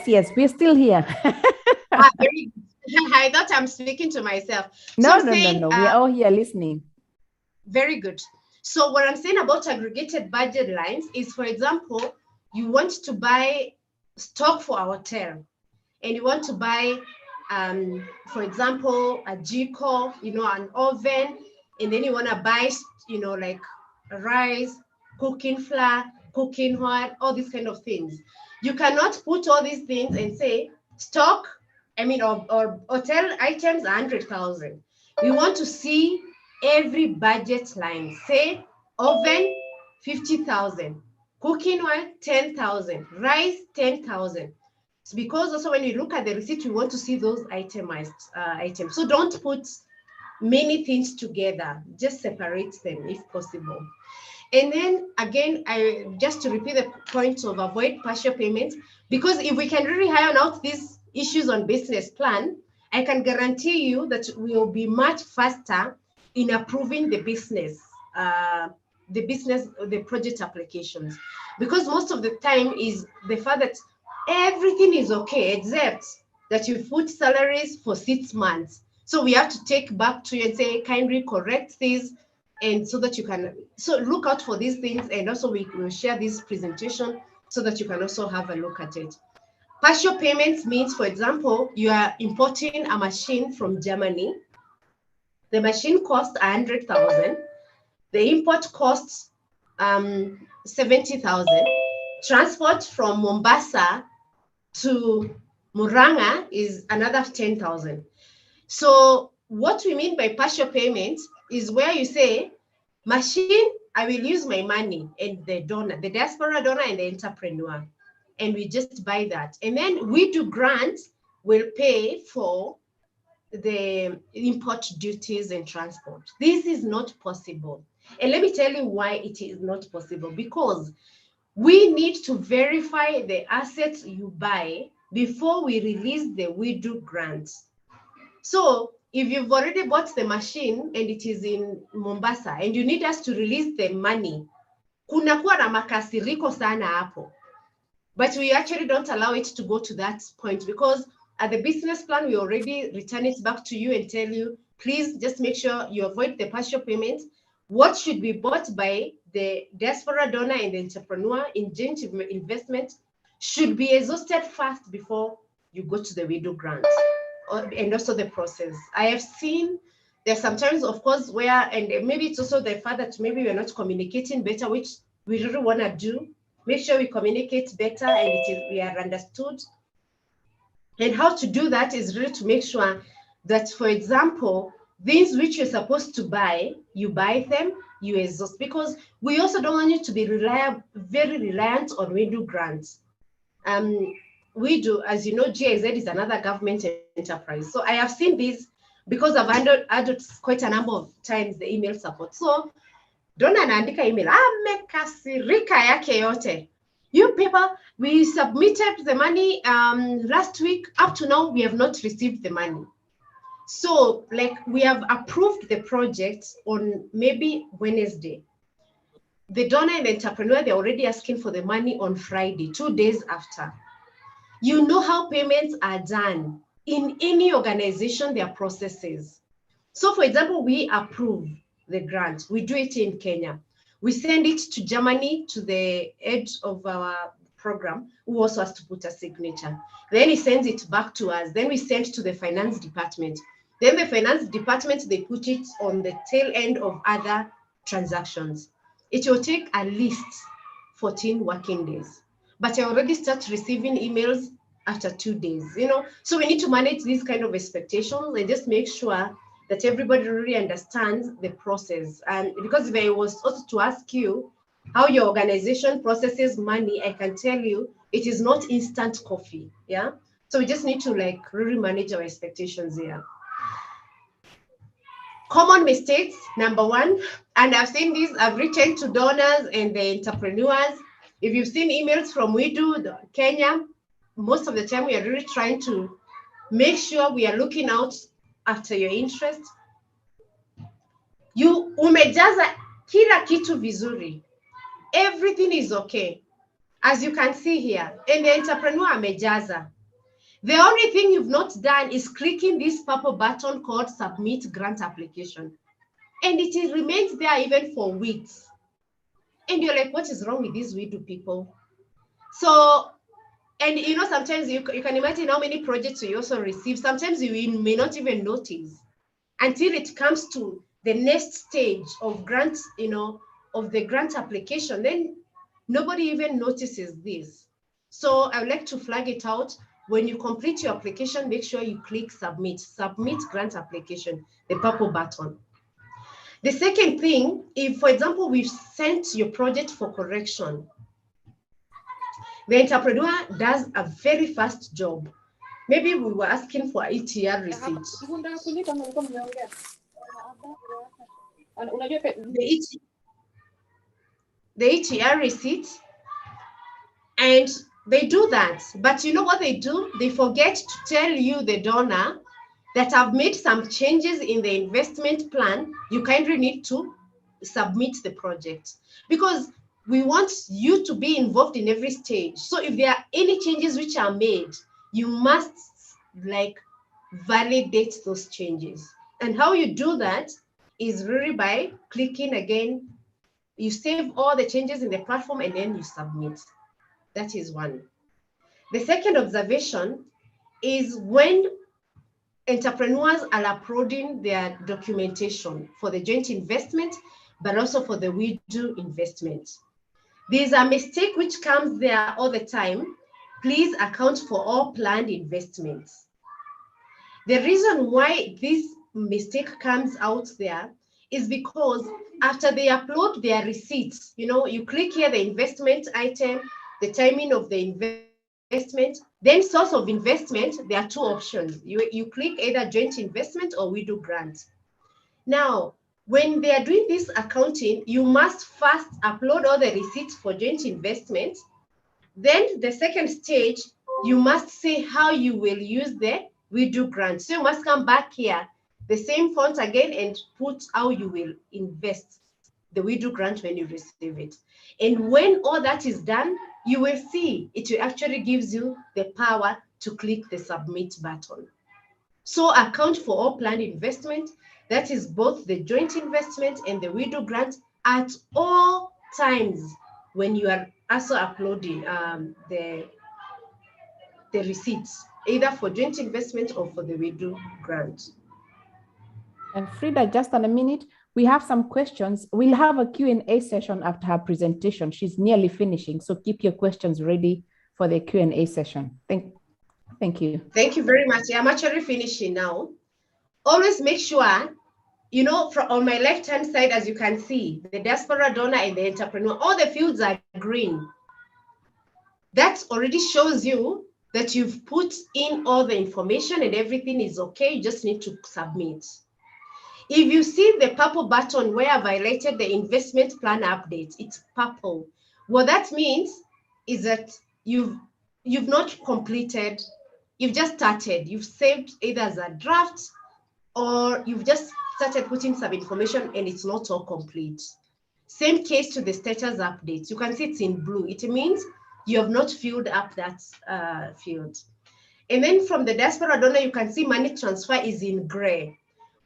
Yes, we're still here. Very good. I thought I'm speaking to myself. No, we're all here listening. Very good. So what I'm saying about aggregated budget lines is, for example, you want to buy stock for our hotel and you want to buy, for example, a jiko, an oven, and then you want to buy, like rice, cooking flour, cooking oil, all these kind of things. You cannot put all these things and say stock, or hotel items 100,000. We want to see every budget line. Say oven 50,000, cooking oil 10,000, rice 10,000. Because also when you look at the receipt, we want to see those itemized items. So don't put many things together, just separate them if possible. And then again, just to repeat the point of avoid partial payments, because if we can really iron out these issues on business plan, I can guarantee you that we will be much faster in approving the project applications. Because most of the time is the fact that everything is okay, except that you put salaries for 6 months. So we have to take back to you and say, kindly correct this, and so that you can, so look out for these things, and also we will share this presentation so that you can also have a look at it. Partial payments means, for example, you are importing a machine from Germany. The machine costs 100,000. The import costs 70,000. Transport from Mombasa to Muranga is another 10,000. So what we mean by partial payment is where you say, machine, I will use my money, and the donor, the diaspora donor and the entrepreneur, and we just buy that. And then WIDU grant will pay for the import duties and transport. This is not possible. And let me tell you why it is not possible. Because we need to verify the assets you buy before we release the WIDU grant. So if you've already bought the machine and it is in Mombasa and you need us to release the money, kunakuwa na makasiriko sana hapo. But we actually don't allow it to go to that point, because at the business plan, we already return it back to you and tell you, please just make sure you avoid the partial payments. What should be bought by the diaspora donor and the entrepreneur in joint investment should be exhausted first before you go to the WIDU grant, and also the process. I have seen there sometimes, of course, where, and maybe it's also the fact that maybe we're not communicating better, which we really want to do. Make sure we communicate better and we are understood. And how to do that is really to make sure that, for example, things which you're supposed to buy, you buy them, you exhaust, because we also don't want you to be very reliant on WIDU grants. WIDU, as you know, GIZ is another government enterprise. So I have seen this because I've handled quite a number of times the email support. So Donor anaandika email, amekasirika yake yote. You people, we submitted the money last week. Up to now, we have not received the money. So, like, we have approved the project on maybe Wednesday. The donor and the entrepreneur, they're already asking for the money on Friday, 2 days after. You know how payments are done in any organization, their processes. So, for example, we approve the grant. We do it in Kenya. We send it to Germany, to the head of our program, who also has to put a signature. Then he sends it back to us. Then we send to the finance department. Then the finance department, they put it on the tail end of other transactions. It will take at least 14 working days. But I already start receiving emails after 2 days, you know. So we need to manage these kind of expectations and just make sure that everybody really understands the process. And because if I was also to ask you how your organization processes money, I can tell you it is not instant coffee. Yeah. So we just need to like really manage our expectations here. Common mistakes, number one, and I've seen these, I've written to donors and the entrepreneurs. If you've seen emails from WIDU, Kenya, most of the time we are really trying to make sure we are looking out after your interest. You umejaza kila kitu vizuri. Everything is okay. As you can see here, and the entrepreneur amejaza. The only thing you've not done is clicking this purple button called Submit Grant Application. And it remains there even for weeks. And you're like, what is wrong with these WIDU people? So, and you know, sometimes you can imagine how many projects you also receive. Sometimes you may not even notice until it comes to the next stage of grants, you know, of the grant application. Then nobody even notices this. So I would like to flag it out. When you complete your application, make sure you click Submit Grant Application, the purple button. The second thing, if, for example, we've sent your project for correction, the entrepreneur does a very fast job. Maybe we were asking for ETR receipt. The ETR receipt, and they do that. But you know what they do? They forget to tell you, the donor, that I've made some changes in the investment plan. You kindly need to submit the project, because we want you to be involved in every stage. So if there are any changes which are made, you must like validate those changes. And how you do that is really by clicking again. You save all the changes in the platform and then you submit. That is one. The second observation is when entrepreneurs are uploading their documentation for the joint investment, but also for the WIDU investment. There's a mistake which comes there all the time. Please account for all planned investments. The reason why this mistake comes out there is because after they upload their receipts, you know, you click here the investment item, the timing of the investment, then source of investment. There are two options. You click either joint investment or WIDU grant. Now, when they are doing this accounting, you must first upload all the receipts for joint investment. Then the second stage, you must say how you will use the WIDU grant. So you must come back here, the same font again, and put how you will invest the WIDU grant when you receive it. And when all that is done, you will see it actually gives you the power to click the submit button. So account for all planned investment, that is both the joint investment and the WIDU grant, at all times when you are also uploading the receipts, either for joint investment or for the WIDU grant. And Frida, just in a minute, we have some questions. We'll have a Q&A session after her presentation. She's nearly finishing, so keep your questions ready for the Q&A session. Thank you. Thank you very much. I'm actually finishing now. Always make sure, you know, on my left-hand side, as you can see, the diaspora donor and the entrepreneur, all the fields are green. That already shows you that you've put in all the information and everything is okay. You just need to submit. If you see the purple button where I violated the investment plan update, it's purple. What that means is that you've not completed, you've just started. You've saved either as a draft or you've just started putting some information and it's not all complete. Same case to the status updates. You can see it's in blue. It means you have not filled up that field. And then from the diaspora donor, you can see money transfer is in gray.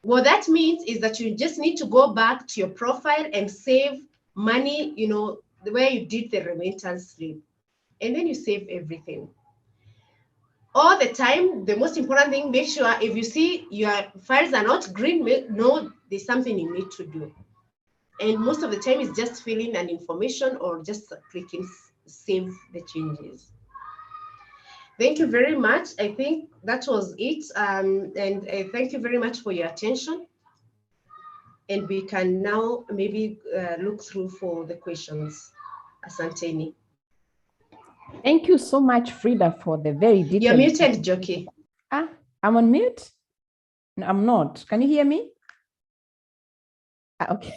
What that means is that you just need to go back to your profile and save money, you know, where you did the remittance slip. And then you save everything. All the time, the most important thing, make sure if you see your files are not green, no, there's something you need to do. And most of the time it's just filling an information or just clicking save the changes. Thank you very much. I think that was it. And thank you very much for your attention. And we can now maybe look through for the questions. Asanteni. Thank you so much, Frida, for the very detailed. You're muted, Joki. Ah, I'm on mute? No, I'm not. Can you hear me? Ah, okay.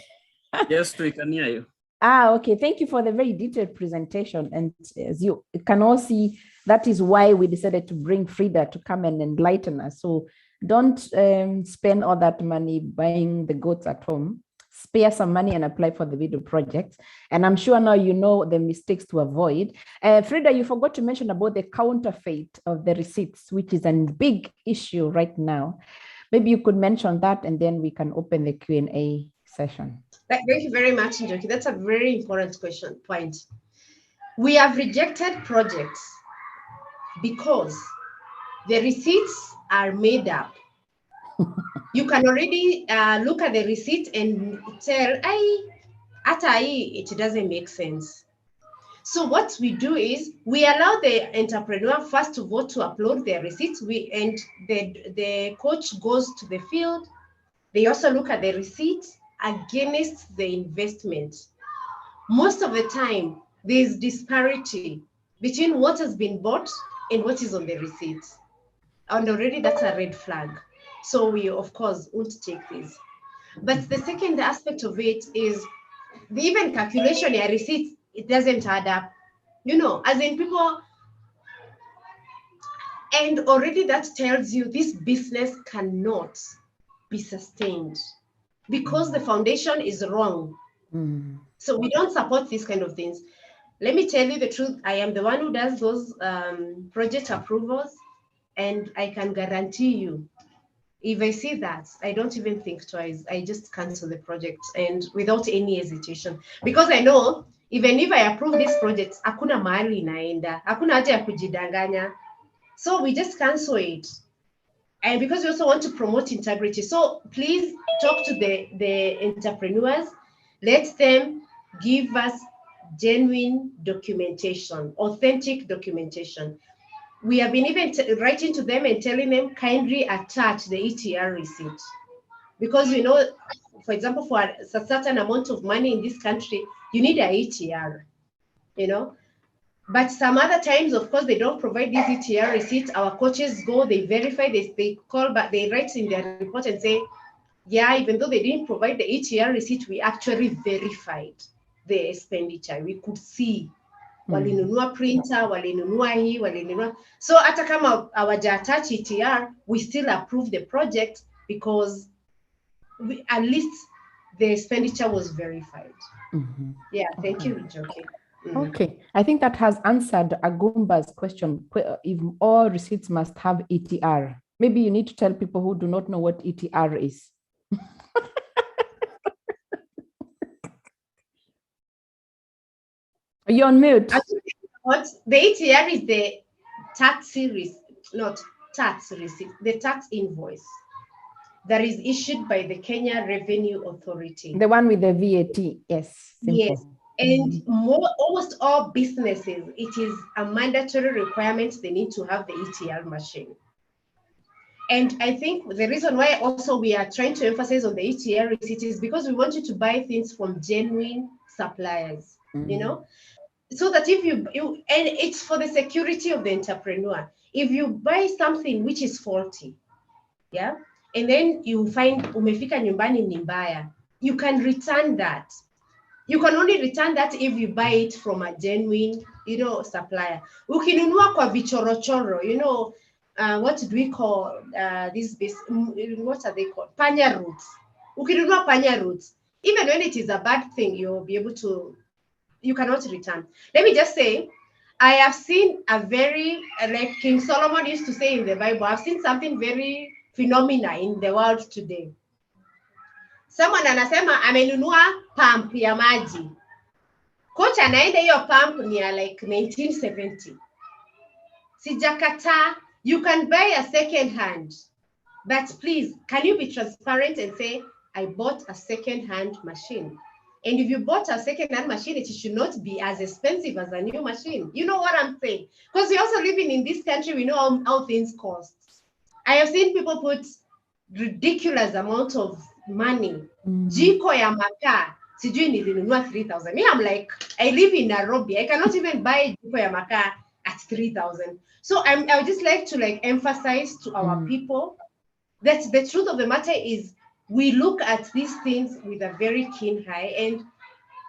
Yes, we can hear you. Ah, okay. Thank you for the very detailed presentation. And as you can all see, that is why we decided to bring Frida to come and enlighten us. So don't spend all that money buying the goats at home. Spare some money and apply for the WIDU project. And I'm sure now you know the mistakes to avoid. Frida, you forgot to mention about the counterfeit of the receipts, which is a big issue right now. Maybe you could mention that and then we can open the Q&A session. Thank you very much, Njoki. That's a very important point. We have rejected projects because the receipts are made up. You can already look at the receipt and tell, it doesn't make sense. So what we do is we allow the entrepreneur first of all to upload their receipts. And the coach goes to the field. They also look at the receipts against the investment. Most of the time, there's disparity between what has been bought and what is on the receipt. And already that's a red flag. So we, of course, won't take this. But the second aspect of it is the even calculation of receipts, it doesn't add up. You know, as in people, and already that tells you this business cannot be sustained because the foundation is wrong. So we don't support these kind of things. Let me tell you the truth. I am the one who does those project approvals, and I can guarantee you, if I see that, I don't even think twice. I just cancel the project and without any hesitation, because I know even if I approve this project, hakuna mahali inaenda, hakuna haja ya kujidanganya. So we just cancel it. And because we also want to promote integrity. So please talk to the entrepreneurs. Let them give us genuine documentation, authentic documentation. We have been even writing to them and telling them kindly attach the ETR receipt. Because we know, for example, for a certain amount of money in this country, you need an ETR, you know. But some other times, of course, they don't provide these ETR receipts. Our coaches go, they verify, they call back, they write in their report and say, yeah, even though they didn't provide the ETR receipt, we actually verified the expenditure. We could see walinunua printer, walinunua hii, walinunua. So hata kama hawajaattach ETR, we still approve the project because at least the expenditure was verified. Yeah, thank you, Njoki. Okay, I think that has answered Agumba's question. If all receipts must have ETR, maybe you need to tell people who do not know what ETR is. You're on mute. What the ETR is the tax series, not tax receipt, the tax invoice that is issued by the Kenya Revenue Authority. The one with the VAT, yes. Simple. Yes. And almost all businesses, it is a mandatory requirement they need to have the ETR machine. And I think the reason why also we are trying to emphasize on the ETR receipt is because we want you to buy things from genuine suppliers, you know, so that if you and it's for the security of the entrepreneur. If you buy something which is faulty, yeah, and then you find umefika nyumbani ni mbaya, you can return that. You can only return that if you buy it from a genuine, supplier. Ukinunua kwa vichorochoro, what do we call this base? What are they called? Panya roots. Ukinunua panya roots, even when it is a bad thing, you'll be able to, you cannot return. Let me just say, I have seen a very, like King Solomon used to say in the Bible, I've seen something very phenomenal in the world today. Someone anasema amenunua pump ya maji. Kocha anaenda hiyo pump ni ya like 1970. Sijakataa, you can buy a second hand. But please, can you be transparent and say, I bought a second hand machine? And if you bought a second hand machine, it should not be as expensive as a new machine. You know what I'm saying? Because we're also living in this country, we know how things cost. I have seen people put ridiculous amount of money. Jiko ya makaa, sijui nilinunua 3,000. Me, I'm like, I live in Nairobi. I cannot even buy jiko ya makaa at 3,000. So I would just like to emphasize to our people that the truth of the matter is we look at these things with a very keen eye, and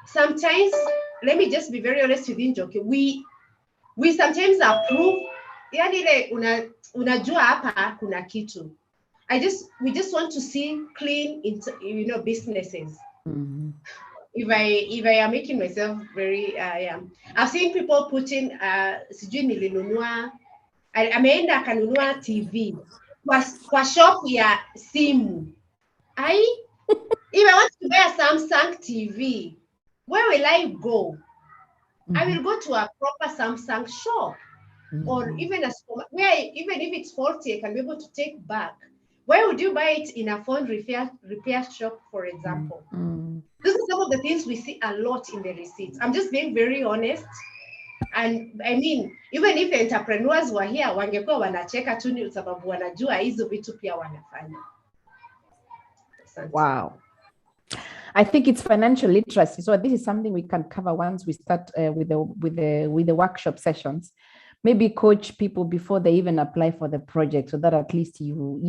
sometimes, let me just be very honest with you, Njoki, we sometimes approve, yani unajua hapa kuna kitu. We just want to see clean, businesses. If I am making myself very, I've seen people putting, sijui nilinunua, ameenda akanunua TV kwa shop ya simu. If I want to buy a Samsung TV, where will I go? I will go to a proper Samsung shop, or even where even if it's faulty, I can be able to take back. Why would you buy it in a phone repair shop, for example? These are some of the things we see a lot in the receipts. I'm just being very honest. And I mean, even if entrepreneurs were here, wangekuwa wanacheka tu ni sababu wanajua hizo vitu pia wanafanya. Wow. I think it's financial literacy. So this is something we can cover once we start with the workshop sessions. Maybe coach people before they even apply for the project, so that at least you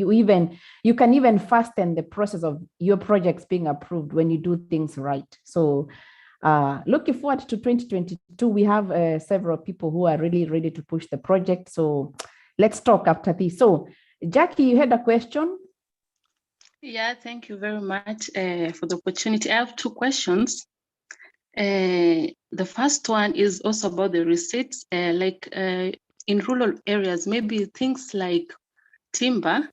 can even fasten the process of your projects being approved when you do things right. So looking forward to 2022. We have several people who are really ready to push the project. So let's talk after this. So Jackie, you had a question? Yeah, thank you very much for the opportunity. I have two questions. The first one is also about the receipts, in rural areas, maybe things like timber,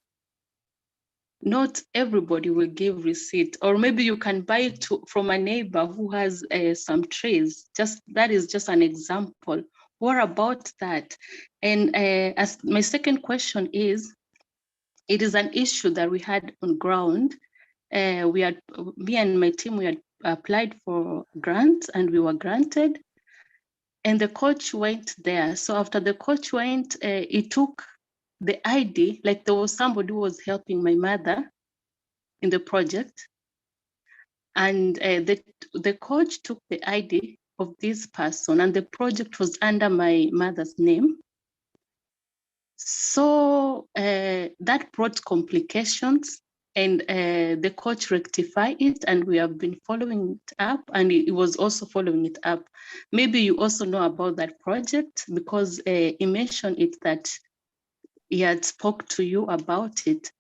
not everybody will give receipt, or maybe you can buy it from a neighbor who has some trees. That is just an example. What about that? And as my second question is, it is an issue that we had on ground. Me and my team, we had applied for grants and we were granted, and the coach went there. So after the coach went, he took the ID, like there was somebody who was helping my mother in the project, and the coach took the ID of this person, and the project was under my mother's name. So that brought complications, and the coach rectified it, and we have been following it up, and he was also following it up. Maybe you also know about that project, because he mentioned it that he had spoke to you about it,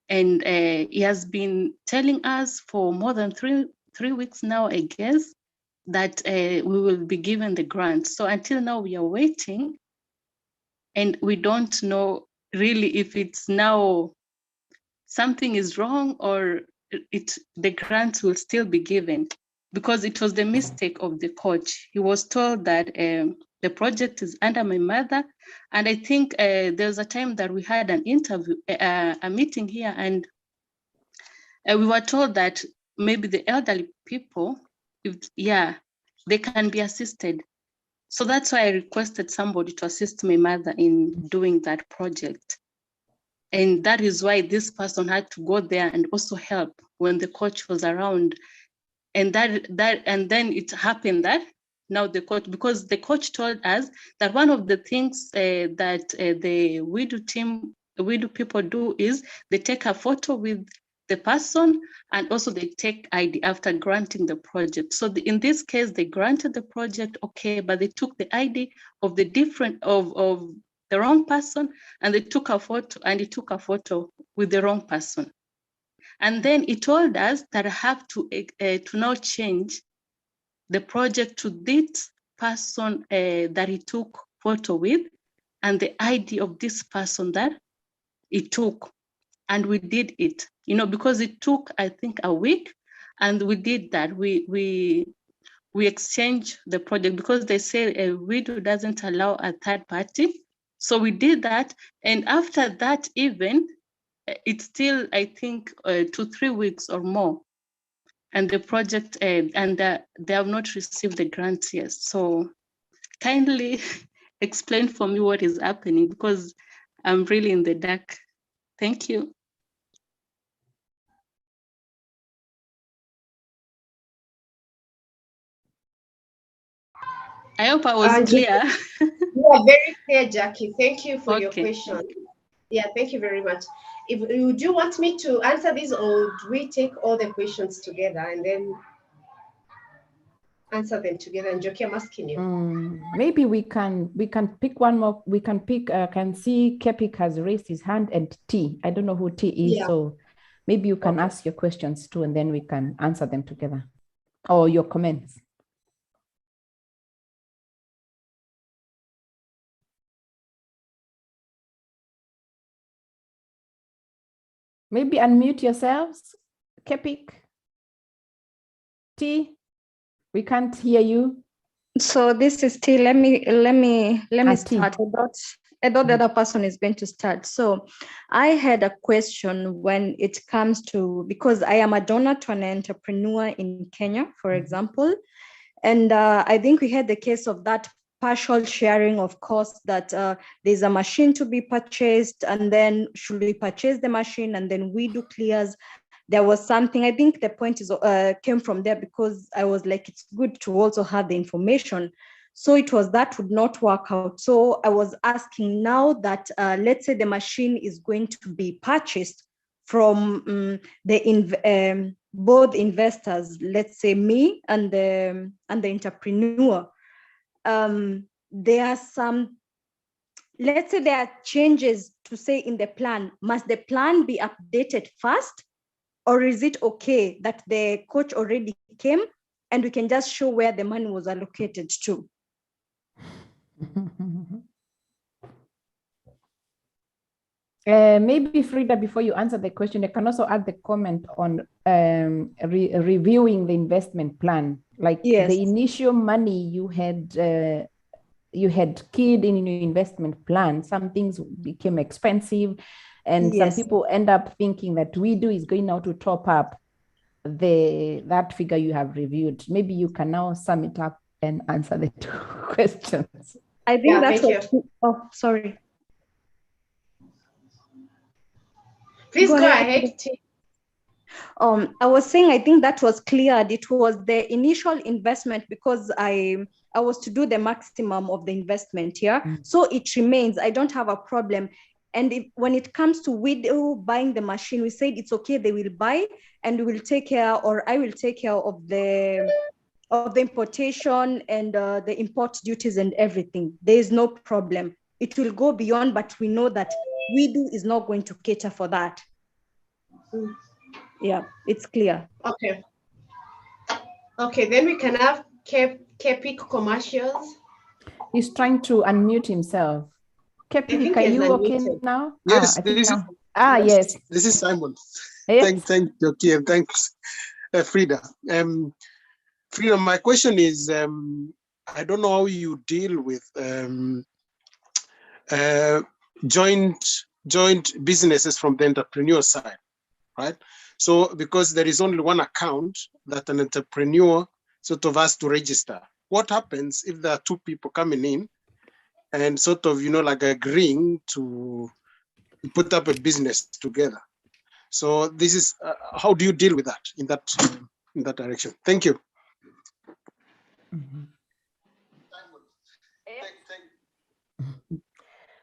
and he has been telling us for more than three weeks now, I guess, that we will be given the grant. So until now we are waiting, and we don't know really if it's now something is wrong or the grant will still be given, because it was the mistake of the coach. He was told that the project is under my mother, and I think there was a time that we had an interview, a meeting here, and we were told that maybe the elderly people, they can be assisted. So that's why I requested somebody to assist my mother in doing that project. And that is why this person had to go there and also help when the coach was around. And and then it happened that now the coach, because the coach told us that one of the things that the WIDU team WIDU people do is they take a photo with the person, and also they take ID after granting the project. So in this case, they granted the project, okay, but they took the ID of the the wrong person, and they took a photo, and he took a photo with the wrong person. And then he told us that I have to now change the project to this person that he took photo with, and the ID of this person that he took. And we did it, because it took, I think, a week, and we did that. We exchanged the project because they say a WIDU doesn't allow a third party. So we did that, and after that event, it's still, I think, 2 to 3 weeks or more, and the project and they have not received the grants yet. So kindly explain for me what is happening, because I'm really in the dark. Thank you. I hope I was clear. You are very clear, Jackie. Thank you for your Okay. question. Yeah, thank you very much. If you do want me to answer these, or do we take all the questions together and then answer them together? And Joki, I'm asking you. Maybe we can pick one more. We can pick. Can see Kepik has raised his hand, and T. I don't know who T is, so maybe you can ask your questions too, and then we can answer them together, or your comments. Maybe unmute yourselves, Kepik. T, we can't hear you. So this is T. Let me start. I thought the other person is going to start. So I had a question when it comes to, because I am a donor to an entrepreneur in Kenya, for example, and I think we had the case of that partial sharing of costs, that there's a machine to be purchased, and then should we purchase the machine and then WIDU clears? There was something, I think the point is came from there, because I was like, it's good to also have the information. So it was that would not work out. So I was asking now that let's say the machine is going to be purchased from both investors, let's say me and the entrepreneur. There are some, let's say there are changes to say in the plan. Must the plan be updated first? Or is it okay that the coach already came and we can just show where the money was allocated to? Maybe Frida, before you answer the question, I can also add the comment on reviewing the investment plan. Like the initial money you had keyed in your investment plan, some things became expensive, and some people end up thinking that WIDU is going now to top up that figure you have reviewed. Maybe you can now sum it up and answer the two questions. I think that's what. Oh, sorry. Please go ahead. I was saying, I think that was cleared. It was the initial investment, because I was to do the maximum of the investment here. So it remains. I don't have a problem. And when it comes to WIDU buying the machine, we said it's okay, they will buy, and we will take care, or I will take care of the importation and the import duties and everything. There is no problem. It will go beyond, but we know that WIDU is not going to cater for that. Yeah, it's clear. Okay. Okay, then we can have Kepik commercials. He's trying to unmute himself. Kepik, are you okay now? Yes, yes. This is Simon. Yes. Thank you, Joki, and thanks, Frida. Frida, my question is, I don't know how you deal with joint businesses from the entrepreneur side, right? So because there is only one account that an entrepreneur sort of has to register. What happens if there are two people coming in and sort of, like agreeing to put up a business together? So this is, how do you deal with that in that direction? Thank you.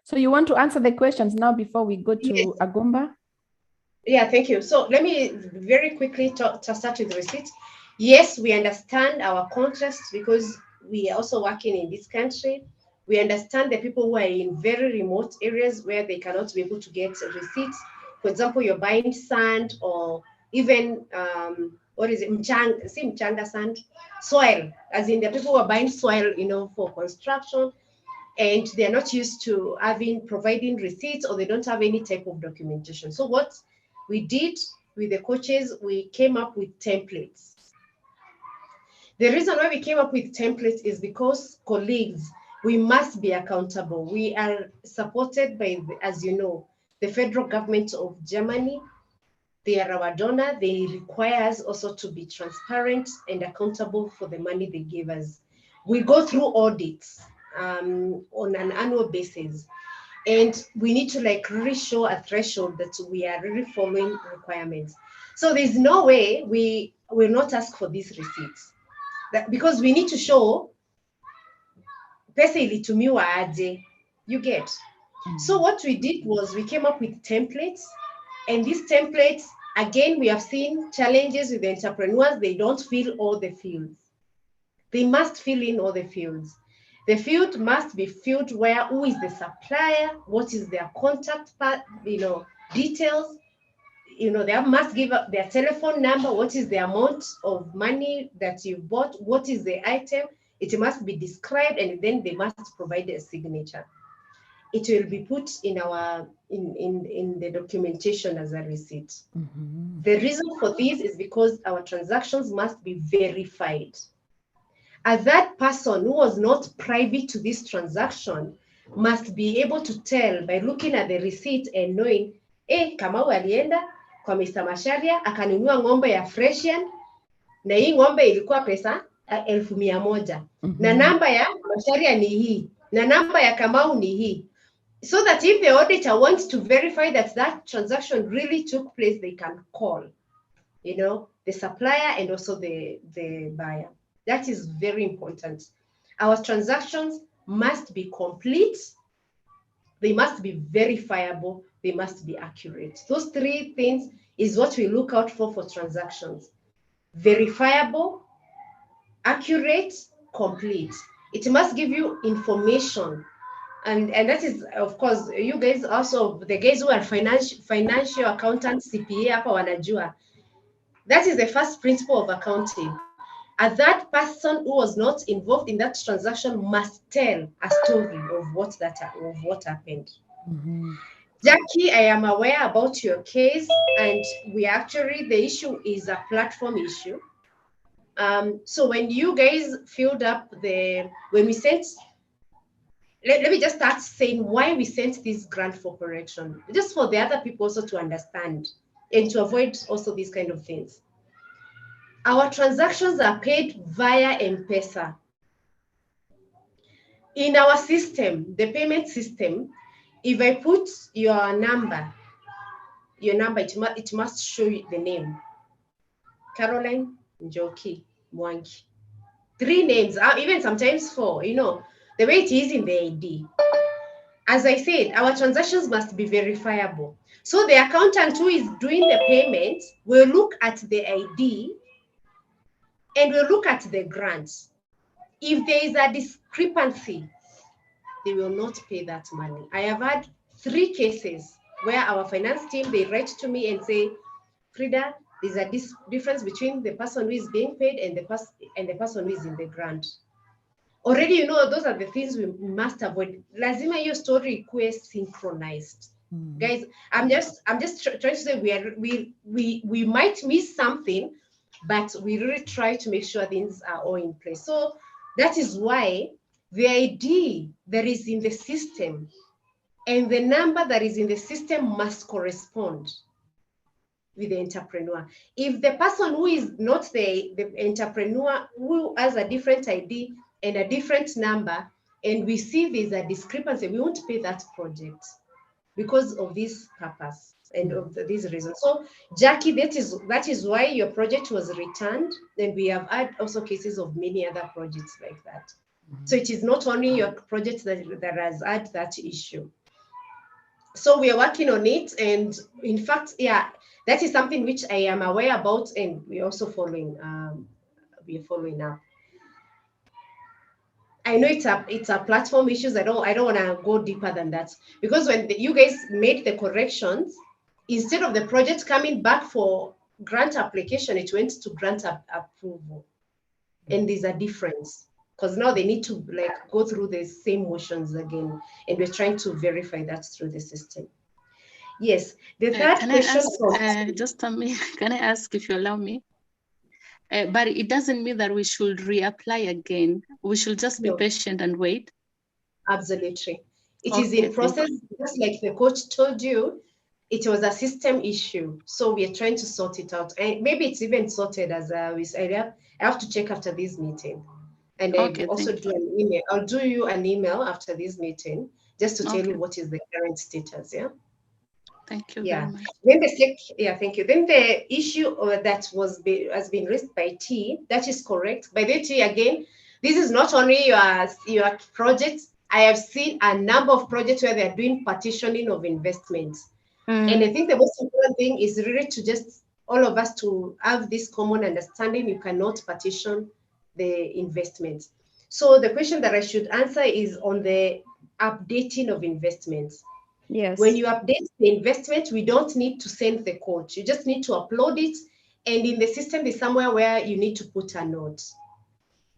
So you want to answer the questions now before we go to Yes. Agumba? Yeah, thank you. So let me very quickly to start with receipts. Yes, we understand our context because we are also working in this country. We understand the people who are in very remote areas where they cannot be able to get receipts. For example, you're buying sand or even what is it, mchanga sand, soil, as in the people who are buying soil, for construction, and they're not used to providing receipts, or they don't have any type of documentation. So what we did with the coaches, we came up with templates. The reason why we came up with templates is because, colleagues, we must be accountable. We are supported by, as you know, the federal government of Germany. They are our donor. They require us also to be transparent and accountable for the money they give us. We go through audits on an annual basis, and we need to really show a threshold that we are really following requirements. So there's no way we will not ask for these receipts, because we need to show pesa ilitumiwa aje, you get. So what we did was we came up with templates, and these templates, again, we have seen challenges with the entrepreneurs. They don't fill all the fields. They must fill in all the fields. The field must be filled where, who is the supplier, what is their contact details. They must give up their telephone number, what is the amount of money that you bought, what is the item. It must be described, and then they must provide a signature. It will be put in our in the documentation as a receipt. Mm-hmm. The reason for this is because our transactions must be verified. As that person who was not privy to this transaction must be able to tell by looking at the receipt and knowing, Kamau alienda kwa Mr. Masharia akanunua ng'ombe ya Fresian, na hii ng'ombe ilikuwa pesa 1,100. Na namba ya Masharia ni hii, na namba ya Kamau ni hii. So that if the auditor wants to verify that that transaction really took place, they can call, the supplier and also the buyer. That is very important. Our transactions must be complete. They must be verifiable. They must be accurate. Those three things is what we look out for transactions: verifiable, accurate, complete. It must give you information. And that is, of course, you guys also, the guys who are financial accountants, CPA hapa wanajua. That is the first principle of accounting. As that person who was not involved in that transaction must tell a story of what happened. Mm-hmm. Jackie, I am aware about your case, and the issue is a platform issue. So when you guys filled up when we sent, let me just start saying why we sent this grant for correction, just for the other people also to understand and to avoid also these kind of things. Our transactions are paid via M-Pesa. In our system, the payment system, if I put your number, it must show you the name. Caroline Njoki Mwangi. 3 names, even sometimes 4, the way it is in the ID. As I said, our transactions must be verifiable. So the accountant who is doing the payment will look at the ID and will look at the grants. If there is a discrepancy, they will not pay that money. I have had 3 cases where our finance team, they write to me and say, Frida, there's a difference between the person who is being paid and the person who is in the grant. Already, those are the things we must avoid. Lazima your story ikuwe synchronized. Mm-hmm. Guys, I'm just trying to say we might miss something, but we really try to make sure things are all in place. So that is why the ID that is in the system and the number that is in the system must correspond with the entrepreneur. If the person who is not the entrepreneur, who has a different ID and a different number, and we see there's a discrepancy, we won't pay that project because of this purpose and of these reasons. So Jackie, that is why your project was returned, and we have had also cases of many other projects like that. Mm-hmm. So it is not only your project that has had that issue. So we are working on it, and in fact, yeah, that is something which I am aware about, and we're also following. We're following up. I know it's a platform issues. I don't want to go deeper than that, because when you guys made the corrections, instead of the project coming back for grant application, it went to grant approval, and there's a difference, because now they need to like go through the same motions again, and we're trying to verify that through the system. Yes, the third Can question I ask, just a minute, can I ask if you allow me? But it doesn't mean that we should reapply again. We should just be patient and wait. Absolutely. It is in process, just like the coach told you, it was a system issue. So we are trying to sort it out. And maybe it's even sorted as I have to check after this meeting. And I also do an email. I'll do you an email after this meeting, just to tell you what is the current status, yeah? Thank you very much. Then thank you. Then the issue that has been raised by T, that is correct. By the T, again, this is not only your project. I have seen a number of projects where they're doing partitioning of investments. And I think the most important thing is really to just all of us to have this common understanding. You cannot partition the investments. So the question that I should answer is on the updating of investments. Yes. When you update the investment, we don't need to send the code. You just need to upload it. And in the system, there's somewhere where you need to put a note.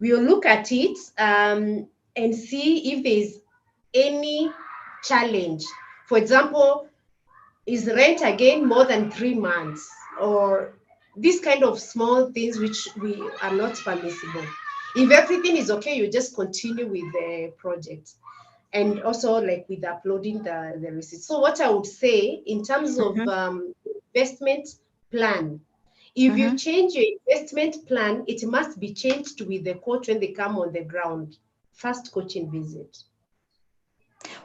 We will look at it and see if there's any challenge. For example, is rent again more than 3 months? Or these kind of small things which we are not permissible. If everything is okay, you just continue with the project. And also like with uploading the receipt. So what I would say in terms of investment plan, if you change your investment plan, it must be changed with the coach when they come on the ground. First coaching visit.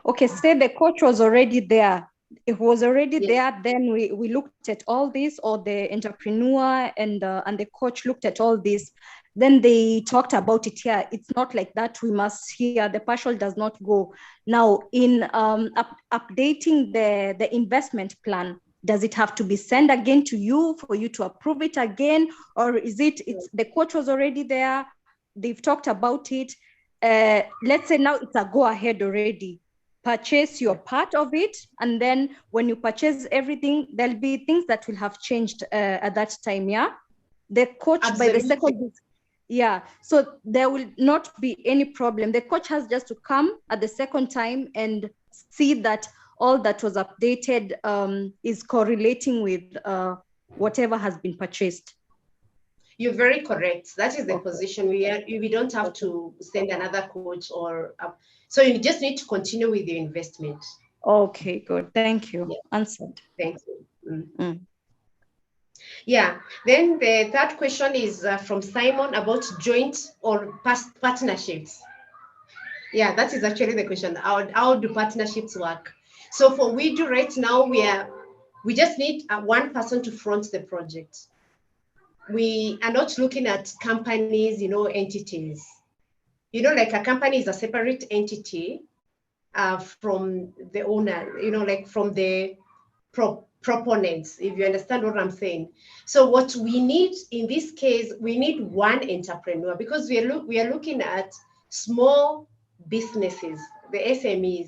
Okay, say the coach was already there. It was already there. Then we looked at all this, or the entrepreneur and the coach looked at all this. Then they talked about it here. It's not like that. We must hear the partial does not go. Now, in updating the investment plan, does it have to be sent again to you for you to approve it again? Or is it's the coach was already there? They've talked about it. Let's say now it's a go ahead already. Purchase your part of it, and then when you purchase everything, there'll be things that will have changed at that time. The coach by the second, so there will not be any problem. The coach has just to come at the second time and see that all that was updated is correlating with whatever has been purchased. You're very correct. That is the position. We don't have to send another coach or so you just need to continue with your investment. Okay, good. Thank you. Answered. Thank you. Yeah. Then the third question is from Simon about joint or past partnerships. Yeah, that is actually the question. How do partnerships work? So for WIDU right now, we just need one person to front the project. We are not looking at companies, entities. Like a company is a separate entity from the owner, like from the proponents, if you understand what I'm saying. So what we need in this case, we need one entrepreneur, because we are looking at small businesses, the SMEs.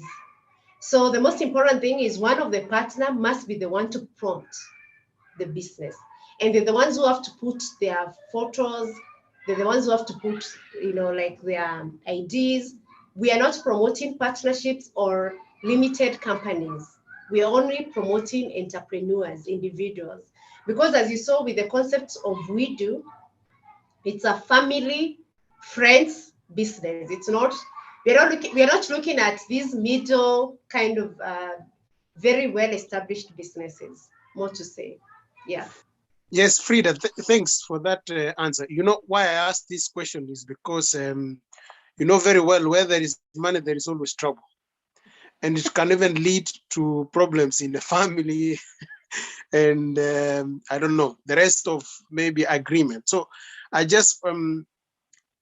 So the most important thing is one of the partner must be the one to prompt the business. And they're the ones who have to put their photos, they're the ones who have to put, like their IDs. We are not promoting partnerships or limited companies. We are only promoting entrepreneurs, individuals. Because as you saw with the concept of WIDU, it's a family, friends business. It's not, we are not looking at these middle kind of very well-established businesses, more to say. Yeah. Yes, Frida, thanks for that answer. Why I asked this question is because you know very well where there is money, there is always trouble. And it can even lead to problems in the family and I don't know, the rest of maybe agreement. So I just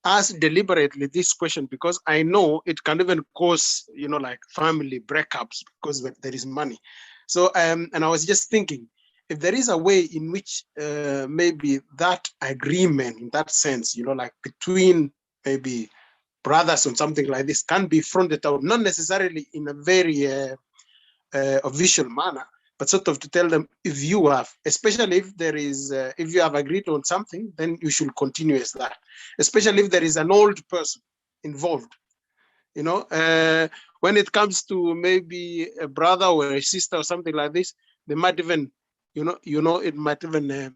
ask deliberately this question because I know it can even cause, like family breakups because there is money. So, and I was just thinking, if there is a way in which maybe that agreement in that sense, like between maybe brothers or something like this can be fronted out, not necessarily in a very official manner, but sort of to tell them, if you have, especially if there is, if you have agreed on something, then you should continue as that, especially if there is an old person involved. When it comes to maybe a brother or a sister or something like this, they might even, it might even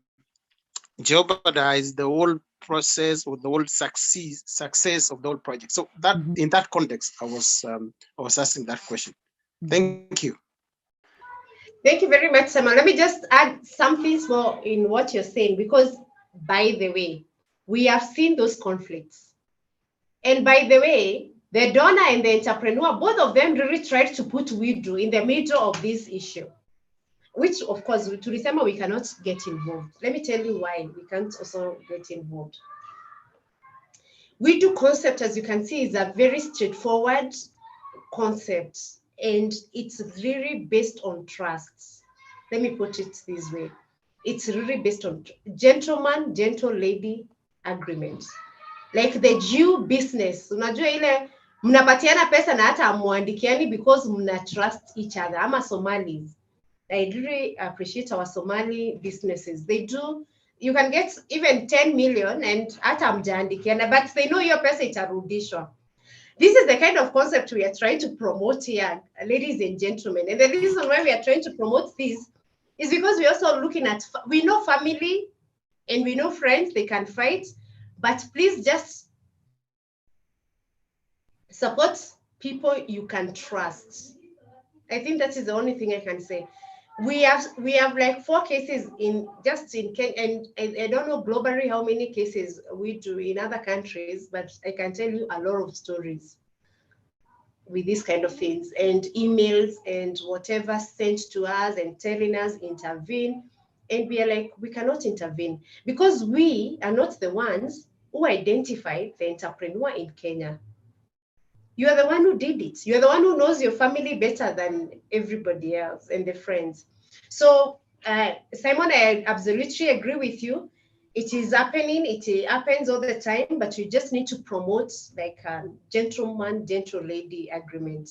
jeopardize the whole process or the whole success of the whole project. So that in that context, I was asking that question. Thank you. Thank you very much, Samuel. Let me just add something small in what you're saying, because by the way, we have seen those conflicts. And by the way, the donor and the entrepreneur, both of them really tried to put WIDU in the middle of this issue, which of course, to December, we cannot get involved. Let me tell you why we can't also get involved. WIDU concept, as you can see, is a very straightforward concept, and it's really based on trust. Let me put it this way. It's really based on gentleman, gentle lady agreement. Like the Jew business. Unajua ile mnapatiana pesa na hata amuandikiani because mna trust each other. Ama Somalis. I really appreciate our Somali businesses. They do, you can get even 10 million and hata mjaandikiana, but they know your pesa itarudishwa. This is the kind of concept we are trying to promote here, ladies and gentlemen. And the reason why we are trying to promote this is because we're also looking at, we know family and we know friends, they can fight, but please just support people you can trust. I think that is the only thing I can say. We have like 4 cases in Kenya, and I don't know globally how many cases we do in other countries, but I can tell you a lot of stories with these kind of things, and emails and whatever sent to us and telling us intervene, and we are like, we cannot intervene because we are not the ones who identified the entrepreneur in Kenya. You are the one who did it. You're the one who knows your family better than everybody else and the friends. So, Simon, I absolutely agree with you. It is happening. It happens all the time, but you just need to promote like a gentleman, gentle lady agreement.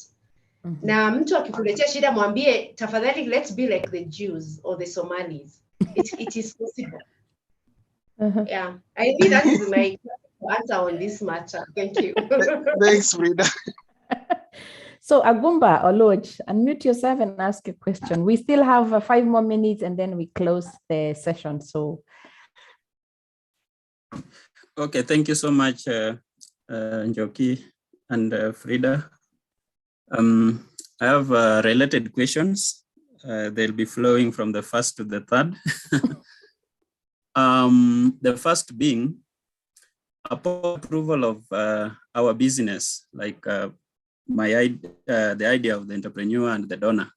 Na mtu akikuletea shida mwambie, tafadhali, let's be like the Jews or the Somalis. It is possible. Yeah, I think that is my answer on this matter. Thank you. Thanks, Frida. So Agumba or Lodge, unmute yourself and ask a question. We still have 5 more minutes and then we close the session. So. Okay, thank you so much, Njoki and Frida. I have related questions. They'll be flowing from the first to the third. The first being, upon approval of our business, like the idea of the entrepreneur and the donor,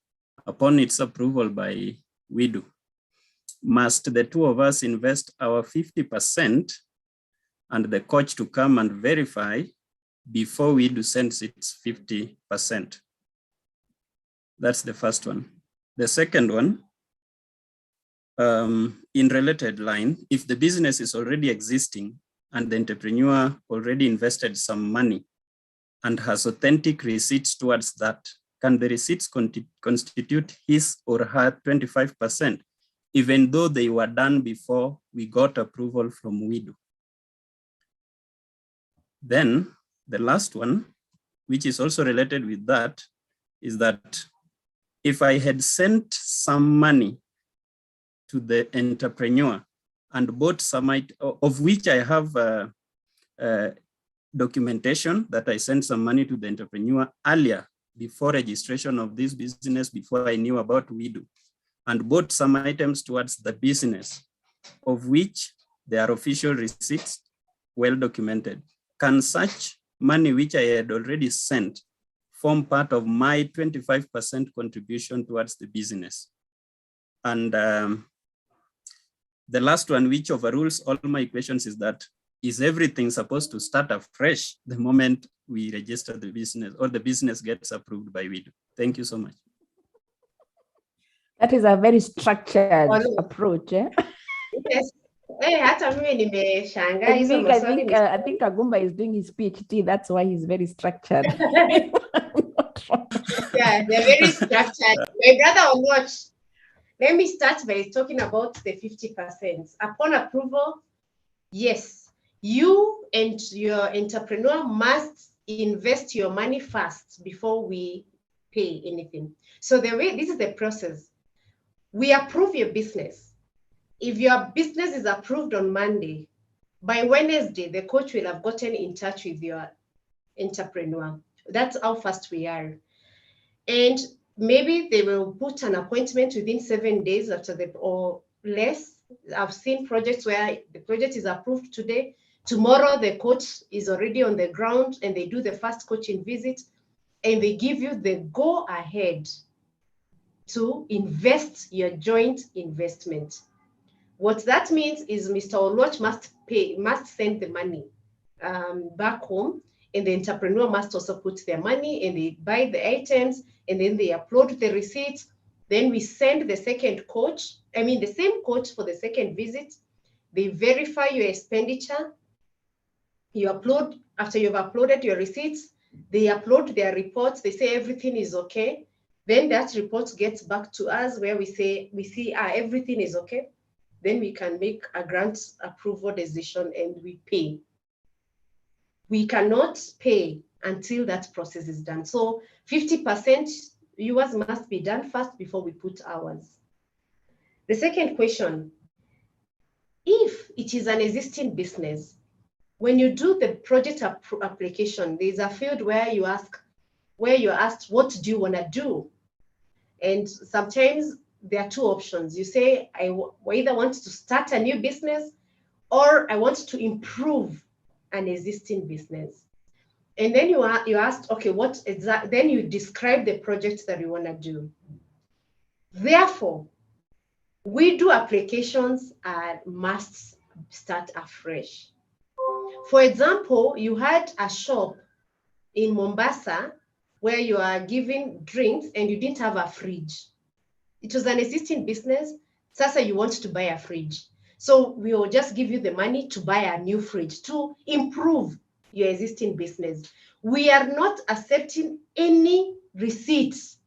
upon its approval by WIDU, must the 2 of us invest our 50% and the coach to come and verify before WIDU sends its 50%? That's the first one. The second one, in related line, if the business is already existing and the entrepreneur already invested some money and has authentic receipts towards that, can the receipts constitute his or her 25%, even though they were done before we got approval from WIDU? Then the last one, which is also related with that, is that if I had sent some money to the entrepreneur and bought some, of which I have documentation that I sent some money to the entrepreneur earlier, before registration of this business, before I knew about WIDU, and bought some items towards the business, of which there are official receipts, well documented. Can such money which I had already sent form part of my 25% contribution towards the business? And the last one, which overrules all my questions, is that is everything supposed to start afresh the moment we register the business or the business gets approved by WIDU? Thank you so much. That is a very structured approach. Eh? Yes. Hata mimi nimeshangaa I hizo think maswali. I think Agumba is doing his PhD. That's why he's very structured. Yeah, they're very structured. My brother will watch. Let me start by talking about the 50%. Upon approval, yes, you and your entrepreneur must invest your money first before we pay anything. So the way, this is the process. We approve your business. If your business is approved on Monday, by Wednesday, the coach will have gotten in touch with your entrepreneur. That's how fast we are. And maybe they will put an appointment within 7 days after the, or less. I've seen projects where the project is approved today. Tomorrow, the coach is already on the ground and they do the first coaching visit and they give you the go ahead to invest your joint investment. What that means is Mr. Oloch must send the money back home, and the entrepreneur must also put their money and they buy the items and then they upload the receipts. Then we send the second coach, the same coach for the second visit. They verify your expenditure. You upload, after you've uploaded your receipts, they upload their reports. They say everything is okay. Then that report gets back to us where we see everything is okay. Then we can make a grant approval decision and we pay. We cannot pay until that process is done. So 50% yours must be done first before we put ours. The second question, if it is an existing business, when you do the project application, there's a field where you're asked, what do you want to do? And sometimes there are two options. You say, I either want to start a new business or I want to improve an existing business. And then you asked, okay, what exactly? Then you describe the project that you want to do. Therefore, WIDU applications must start afresh. For example, you had a shop in Mombasa where you are giving drinks and you didn't have a fridge. It was an existing business. Sasa, you want to buy a fridge. So we will just give you the money to buy a new fridge to improve your existing business. We are not accepting any receipts,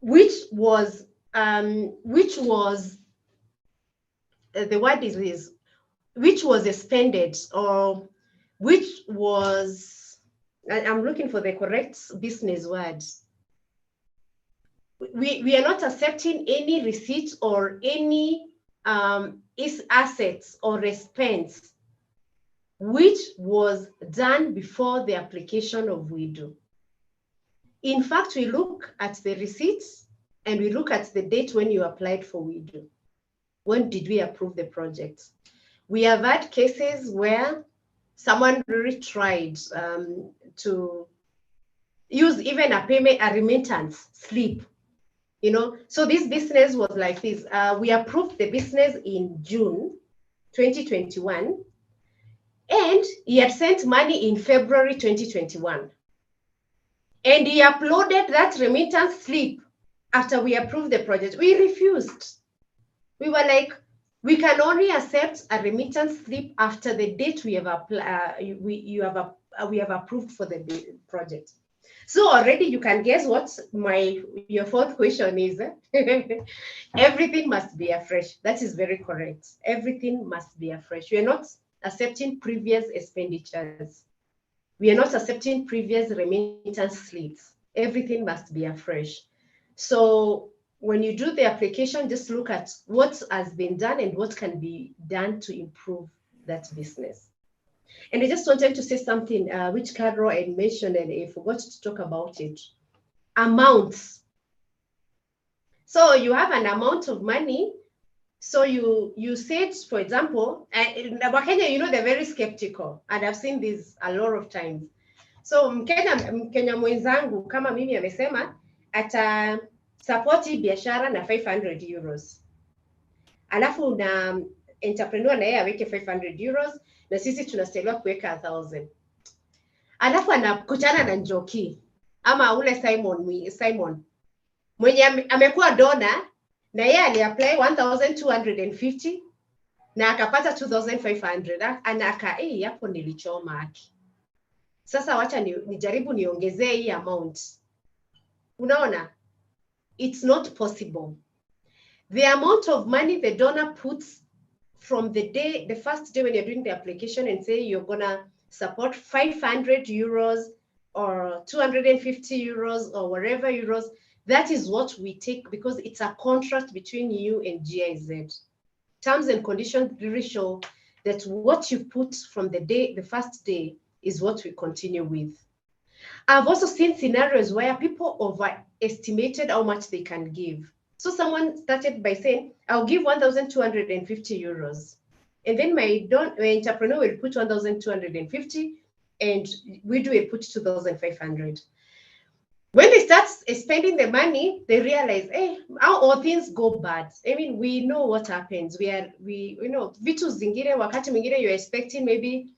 which was expended, or which was, I'm looking for the correct business word. We are not accepting any receipts or any assets or expense which was done before the application of WIDU. In fact, we look at the receipts and we look at the date when you applied for WIDU. When did we approve the project? We have had cases where someone really tried to use even a remittance slip. So this business was like this. We approved the business in June 2021, and he had sent money in February 2021. And he uploaded that remittance slip after we approved the project. We refused. We were like, we can only accept a remittance slip after the date we have approved for the project. So already you can guess what your fourth question is. Everything must be afresh. That is very correct. Everything must be afresh. We are not accepting previous expenditures. We are not accepting previous remittance slips. Everything must be afresh. So when you do the application, just look at what has been done and what can be done to improve that business. And I just wanted to say something which Carol had mentioned and I forgot to talk about it. Amounts. So you have an amount of money. So you said, for example, in Kenya, they're very skeptical, and I've seen this a lot of times. So Mkenya mwenzangu kama mimi amesema ata support biashara na 500 euros. Alafu entrepreneur na yeye aweke 500 euros na sisi tunastahiliwa kuweka 1000. Alafu anakutana na Njoki ama ule Simon mwenye amekuwa donor na yeye aliapply 1250 na akapata 2500. Anaka hapo nilichoma haki. Sasa wacha nijaribu niongezee hii amount. Unaona? It's not possible. The amount of money the donor puts from the first day when you're doing the application and say you're gonna support 500 euros or 250 euros or whatever euros, that is what we take because it's a contract between you and GIZ. Terms and conditions really show that what you put from the first day is what we continue with. I've also seen scenarios where people overestimated how much they can give. So someone started by saying, I'll give 1,250 euros. And then my entrepreneur will put 1,250 and WIDU will put 2,500. When they start spending the money, they realize, hey, how all things go bad. I mean, we know what happens. We vitu zingine, wakati mwingine you're expecting maybe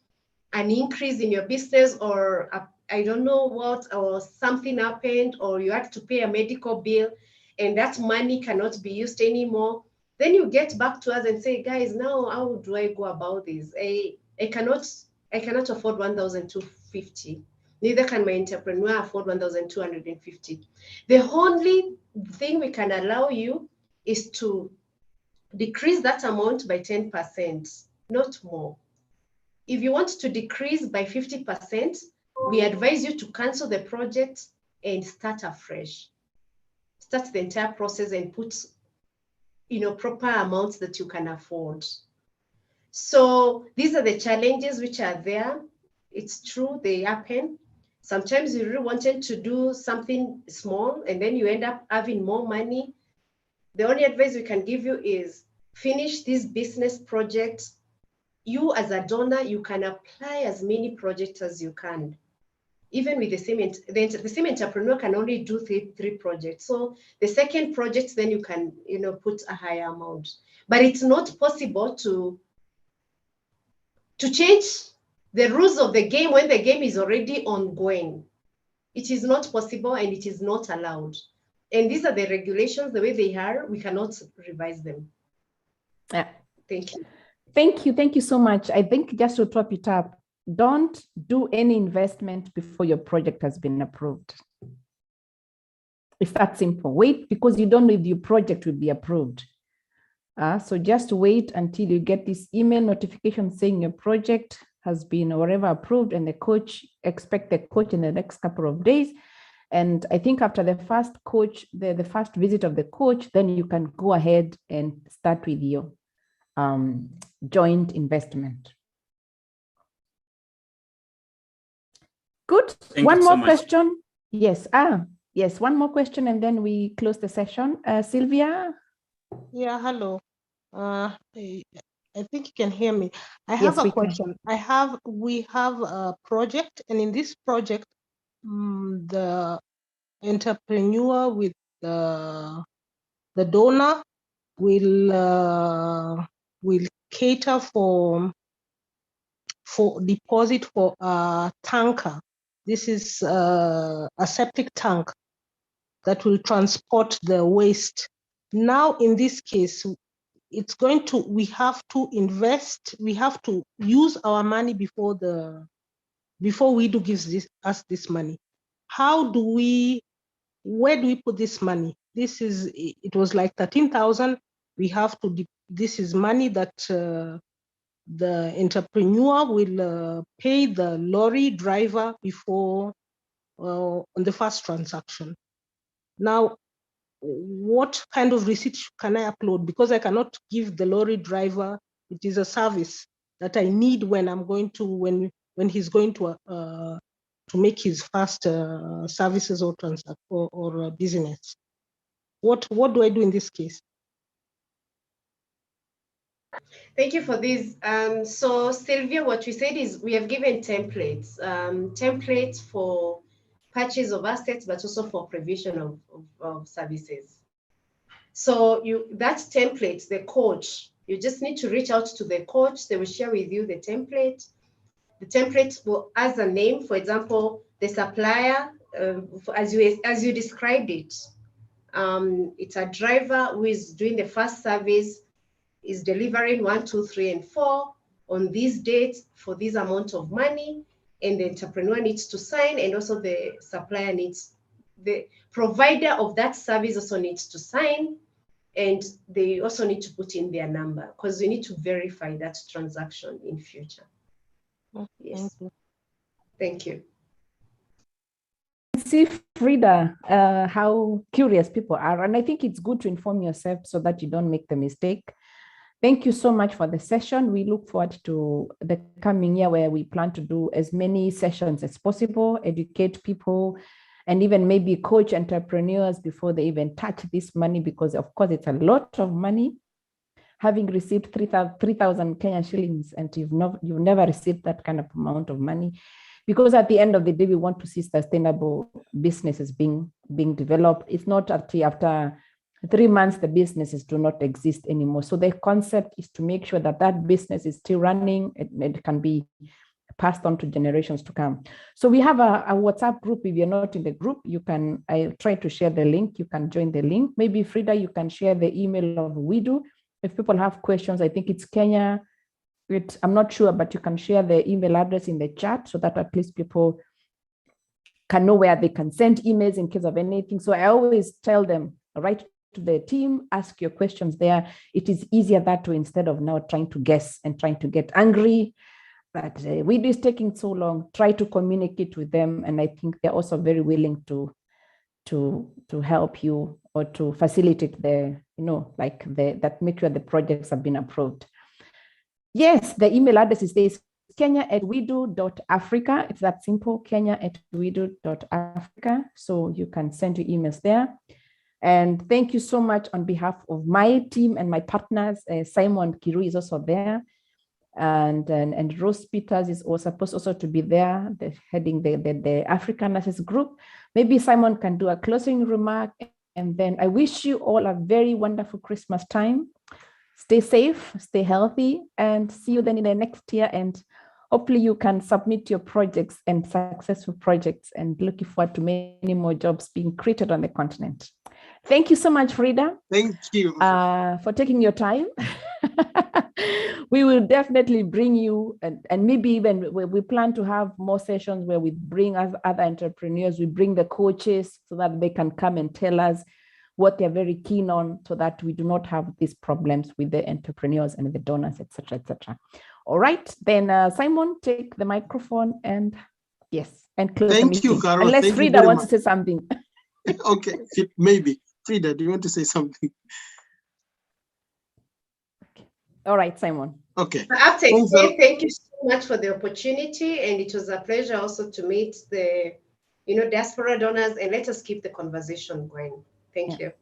an increase in your business or I don't know what, or something happened, or you had to pay a medical bill and that money cannot be used anymore. Then you get back to us and say, guys, now how do I go about this? I cannot afford 1,250. Neither can my entrepreneur afford 1,250. The only thing we can allow you is to decrease that amount by 10%, not more. If you want to decrease by 50%, we advise you to cancel the project and start afresh. Start the entire process and put, proper amounts that you can afford. So these are the challenges which are there. It's true, they happen. Sometimes you really wanted to do something small and then you end up having more money. The only advice we can give you is finish this business project. You as a donor, you can apply as many projects as you can. Even with the same entrepreneur can only do three projects. So the second project, then you can, put a higher amount. But it's not possible to change the rules of the game when the game is already ongoing. It is not possible and it is not allowed. And these are the regulations, the way they are, we cannot revise them. Yeah. Thank you. Thank you so much. I think just to top it up, don't do any investment before your project has been approved. It's that simple. Wait, because you don't know if your project will be approved. So just wait until you get this email notification saying your project has been or whatever approved, and expect the coach in the next couple of days. And I think after the first coach, the first visit of the coach, then you can go ahead and start with your joint investment. Good. One more question. Yes. Yes. One more question, and then we close the session. Sylvia. Yeah. Hello. I think you can hear me. I have a question. We have a project, and in this project, the entrepreneur with the donor will cater for deposit for a tanker. This is a septic tank that will transport the waste. Now, in this case, we have to invest, we have to use our money before WIDU gives us this money. Where do we put this money? It was like 13,000. This is money that the entrepreneur will pay the lorry driver before on the first transaction. Now, what kind of receipt can I upload? Because I cannot give the lorry driver. It is a service that I need when when he's going to make his first services or business. What do I do in this case? Thank you for this. So Sylvia, what we said is we have given templates, templates for purchase of assets, but also for provision of services. So that template, the coach You just need to reach out to the coach. They will share with you the template. The template will, as a name, for example, the supplier, as you described it, it's a driver who is doing the first service, is delivering 1, 2, 3, and 4 on these dates for this amount of money, and the entrepreneur needs to sign, and also the supplier needs, the provider of that service also needs to sign, and they also need to put in their number because we need to verify that transaction in future. Yes. Thank you. See, Frida, how curious people are. And I think it's good to inform yourself so that you don't make the mistake. Thank you so much for the session. We look forward to the coming year where we plan to do as many sessions as possible, educate people, and even maybe coach entrepreneurs before they even touch this money, because of course it's a lot of money. Having received 3,000 Kenyan shillings and you've never received that kind of amount of money, because at the end of the day, we want to see sustainable businesses being developed. It's not after 3 months, the businesses do not exist anymore. So the concept is to make sure that that business is still running. It can be passed on to generations to come. So we have a WhatsApp group. If you're not in the group, I'll try to share the link. You can join the link. Maybe Frida, you can share the email of WIDU. If people have questions, I think it's Kenya. I'm not sure, but you can share the email address in the chat so that at least people can know where they can send emails in case of anything. So I always tell them, write to the team, ask your questions there. It is easier that way instead of now trying to guess and trying to get angry. But WIDU is taking so long. Try to communicate with them. And I think they're also very willing to help you or to facilitate that make sure the projects have been approved. Yes, the email address is Kenya@WIDU.Africa. It's that simple, Kenya@WIDU.Africa. So you can send your emails there. And thank you so much on behalf of my team and my partners. Simon Kiru is also there. And Rose Peters is also supposed to be there, heading the African Nurses Group. Maybe Simon can do a closing remark. And then I wish you all a very wonderful Christmas time. Stay safe, stay healthy, and see you then in the next year. And hopefully you can submit your projects and successful projects, and looking forward to many more jobs being created on the continent. Thank you so much, Frida. Thank you. For taking your time. We will definitely bring you, and maybe even we plan to have more sessions where we bring other entrepreneurs, we bring the coaches so that they can come and tell us what they're very keen on, so that we do not have these problems with the entrepreneurs and the donors, etc., etc. All right, then Simon, take the microphone and close the meeting. Thank you, Carol. Unless Thank Frida wants to say something. Okay, maybe. Frida, do you want to say something? Okay. All right, Simon. Okay. Thank you so much for the opportunity, and it was a pleasure also to meet the diaspora donors, and let us keep the conversation going. Thank you.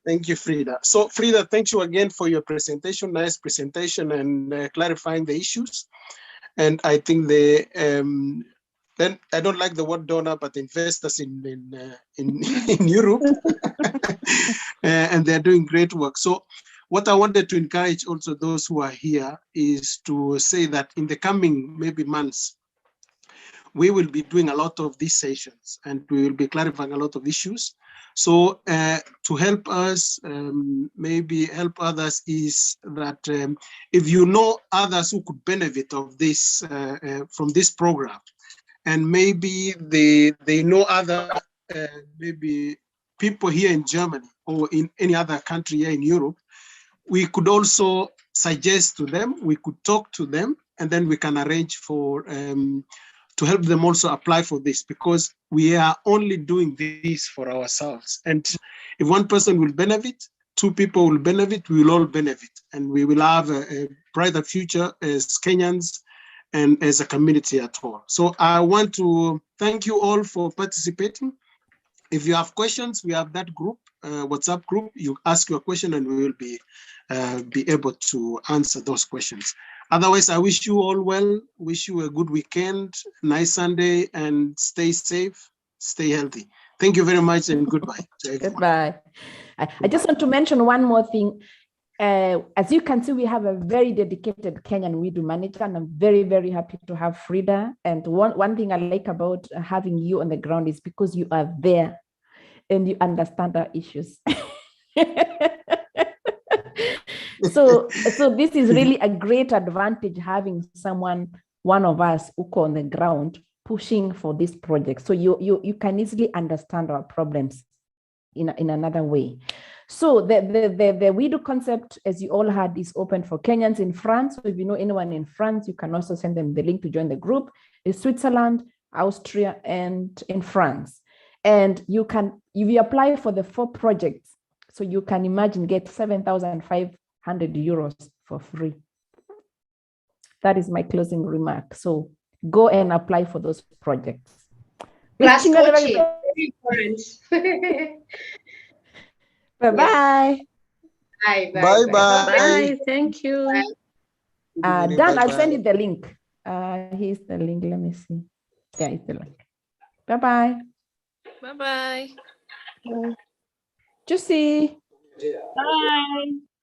Thank you, Frida. So Frida, thank you again for your presentation, nice presentation, and clarifying the issues. And I think then I don't like the word donor, but investors in Europe, and they're doing great work. So what I wanted to encourage also those who are here is to say that in the coming maybe months, we will be doing a lot of these sessions, and we will be clarifying a lot of issues. So to help us, maybe help others, is that if you know others who could benefit of this from this program, and maybe they know other maybe people here in Germany or in any other country here in Europe, we could also suggest to them, we could talk to them, and then we can arrange for to help them also apply for this, because we are only doing this for ourselves. And if one person will benefit, 2 people will benefit, we will all benefit, and we will have a brighter future as Kenyans and as a community at all. So I want to thank you all for participating. If you have questions, we have that group, WhatsApp group. You ask your question and we will be able to answer those questions. Otherwise, I wish you all well, wish you a good weekend, nice Sunday, and stay safe, stay healthy. Thank you very much, and goodbye. Goodbye. I just want to mention one more thing. As you can see, we have a very dedicated Kenyan WIDU manager, and I'm very, very happy to have Frida. And one thing I like about having you on the ground is because you are there and you understand our issues. So this is really a great advantage, having one of us uko on the ground pushing for this project. So you can easily understand our problems in another way. So the WIDU concept, as you all heard, is open for Kenyans in France. So if you know anyone in France, you can also send them the link to join the group. It's Switzerland, Austria, and in France. And if you apply for the 4 projects, so you can imagine, get 7,500 euros for free. That is my closing remark. So go and apply for those projects. Plus coaching, very important. Bye-bye. Bye. Bye. Bye. Thank you. Dan, I'll send you the link. Here's the link. Let me see. Yeah, it's the link. Bye-bye. Bye-bye. Juicy. Bye.